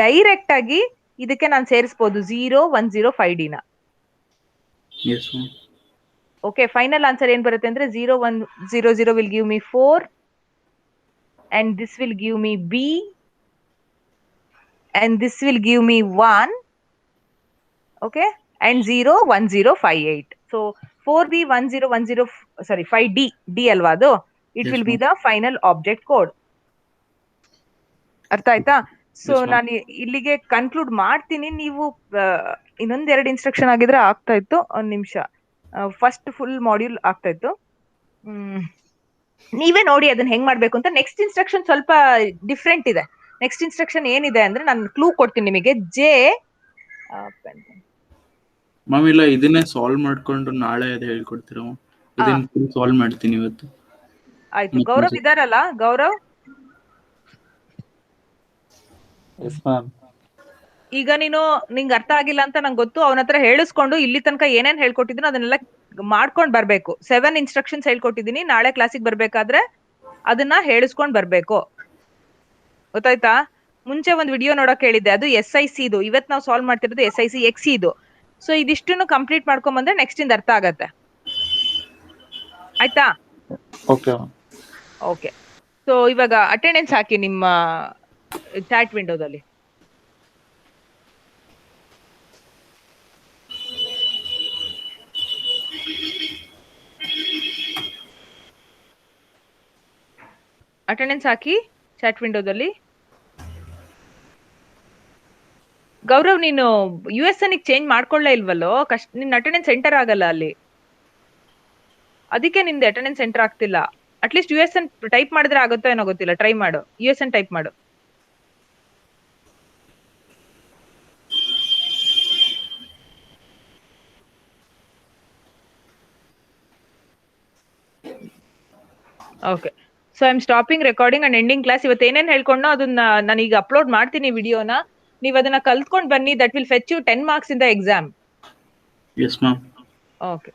ಡೈರೆಕ್ಟ್ ಆಗಿ ಇದಕ್ಕೆ ನಾನು ಸೇರಿಸಬಹುದು 0105D ನ. Yes, ma'am. Okay, final answer ಏನ್ ಬರುತ್ತೆ ಅಂದ್ರೆ 0100 will give me 4 and this will give me B and this will give me 1. okay, and 01058. so 4B1010, sorry 5D ಅಲ್ವಾ ಅದು? It Yes, will be ma'am. the final object code. ಅರ್ಥ ಆಯ್ತಾ? So Yes, ma'am. ನಾನು ಇಲ್ಲಿಗೆ conclude ಮಾಡ್ತೀನಿ. ನೀವು ಇನ್ನೊಂದೆರಡು instruction ಆಗಿದ್ರೆ ಆಗ್ತಾ ಇತ್ತು. ಒಂದ್ ನಿಮಿಷ, ಫಸ್ಟ್ ಫುಲ್ ಮಾಡ್ಯೂಲ್ ಆಗ್ತಾ ಇತ್ತು. ನೀವೇ ನೋಡಿ ಅದನ್ನ ಹೆಂಗ್ ಮಾಡ್ಬೇಕು ಅಂತ. ನೆಕ್ಸ್ಟ್ ಇನ್ಸ್ಟ್ರಕ್ಷನ್ ಸ್ವಲ್ಪ ಡಿಫ್ರೆಂಟ್ ಇದೆ. ನೆಕ್ಸ್ಟ್ ಇನ್ಸ್ಟ್ರಕ್ಷನ್ ಏನಿದೆ ಅಂದ್ರೆ, ನಾನು ಕ್ಲೂ ಕೊಡ್ತೀನಿ ನಿಮಗೆ. ಮ್ಯಾಮ್, ಇಲ್ಲ ಇದನ್ನೇ ಸಾಲ್ವ್ ಮಾಡ್ಕೊಂಡು ನಾಳೆ ಅದು ಹೇಳ್ಕೊಡ್ತೀರಾ? ಇದನ್ನ ಸಾಲ್ವ್ ಮಾಡ್ತೀನಿ ಇವತ್ತು. ಆಯ್ತು. ಗೌರವ್ ಇದಾರಲ್ಲ? Gaurav, Yes, ma'am. ಈಗ ನಿಂಗೆ ಅರ್ಥ ಆಗಿಲ್ಲ ಅಂತ ನಂಗೆ ಗೊತ್ತು. ಅವನ ಹತ್ರ ಹೇಳಿಸ್ಕೊಂಡು ಇಲ್ಲಿ ತನಕ ಏನೇನ್ ಹೇಳ್ಕೊಟ್ಟಿದ್ರು ಅದನ್ನೆಲ್ಲ ಮಾಡ್ಕೊಂಡ್ ಬರ್ಬೇಕು. 7 ಇನ್ಸ್ಟ್ರಕ್ಷನ್ಸ್ ಹೇಳ್ಕೊಟ್ಟಿದೀನಿ. ನಾಳೆ ಕ್ಲಾಸಿಗೆ ಬರ್ಬೇಕಾದ್ರೆ ಅದನ್ನ ಹೇಳಿಸ್ಕೊಂಡ್ ಬರ್ಬೇಕು. ಗೊತ್ತಾಯ್ತಾ? ಮುಂಚೆ ಒಂದು ವಿಡಿಯೋ ನೋಡಕ್ ಹೇಳಿದ್ದೆ, ಅದು SIC ಇದು. ಇವತ್ತು ನಾವು ಸಾಲ್ವ್ ಮಾಡ್ತಿರೋದು SIC XC ಇದು. ಸೊ ಇದಿಷ್ಟನ್ನು ಕಂಪ್ಲೀಟ್ ಮಾಡ್ಕೊಂಡ್ ಬಂದ್ರೆ ನೆಕ್ಸ್ಟ್ ಇಂದ ಅರ್ಥ ಆಗತ್ತೆ. ಆಯ್ತಾ? Okay, ma'am. ಓಕೆ. ಸೊ ಇವಾಗ ಅಟೆಂಡೆನ್ಸ್ ಹಾಕಿ ನಿಮ್ಮ ಚಾಟ್ ವಿಂಡೋದಲ್ಲಿ. ಅಟೆಂಡೆನ್ಸ್ ಹಾಕಿ ಚಾಟ್ ವಿಂಡೋದಲ್ಲಿ. ಗೌರವ್, ನೀನು USN ಚೇಂಜ್ ಮಾಡ್ಕೊಳ್ಳೇ ಇಲ್ವಲ್ಲೋ? ನಿನ್ನ ಅಟೆಂಡೆನ್ಸ್ ಎಂಟರ್ ಆಗಲ್ಲ ಅಲ್ಲಿ. ಅದಕ್ಕೆ ನಿಂದ ಅಟೆಂಡೆನ್ಸ್ ಎಂಟರ್ ಆಗ್ತಿಲ್ಲ. ಅಟ್ಲೀಸ್ಟ್ USN ಟೈಪ್ ಮಾಡಿದ್ರೆ ಆಗುತ್ತೋ ಏನೋ ಗೊತ್ತಿಲ್ಲ. ಟ್ರೈ ಮಾಡು, USN ಟೈಪ್ ಮಾಡು. Okay. So I am stopping recording and ending class. ಇವತ್ತು ಏನೇನ್ ಹೇಳ್ಕೊಂಡೋ ಅದನ್ನ ನಾನೀಗ ಅಪ್ಲೋಡ್ ಮಾಡ್ತೀನಿ ವಿಡಿಯೋನ. ನೀವ್ ಅದನ್ನ ಕಲ್ತ್ಕೊಂಡ್ ಬನ್ನಿ. That will fetch you 10 marks in the exam. Yes, ma'am. Okay.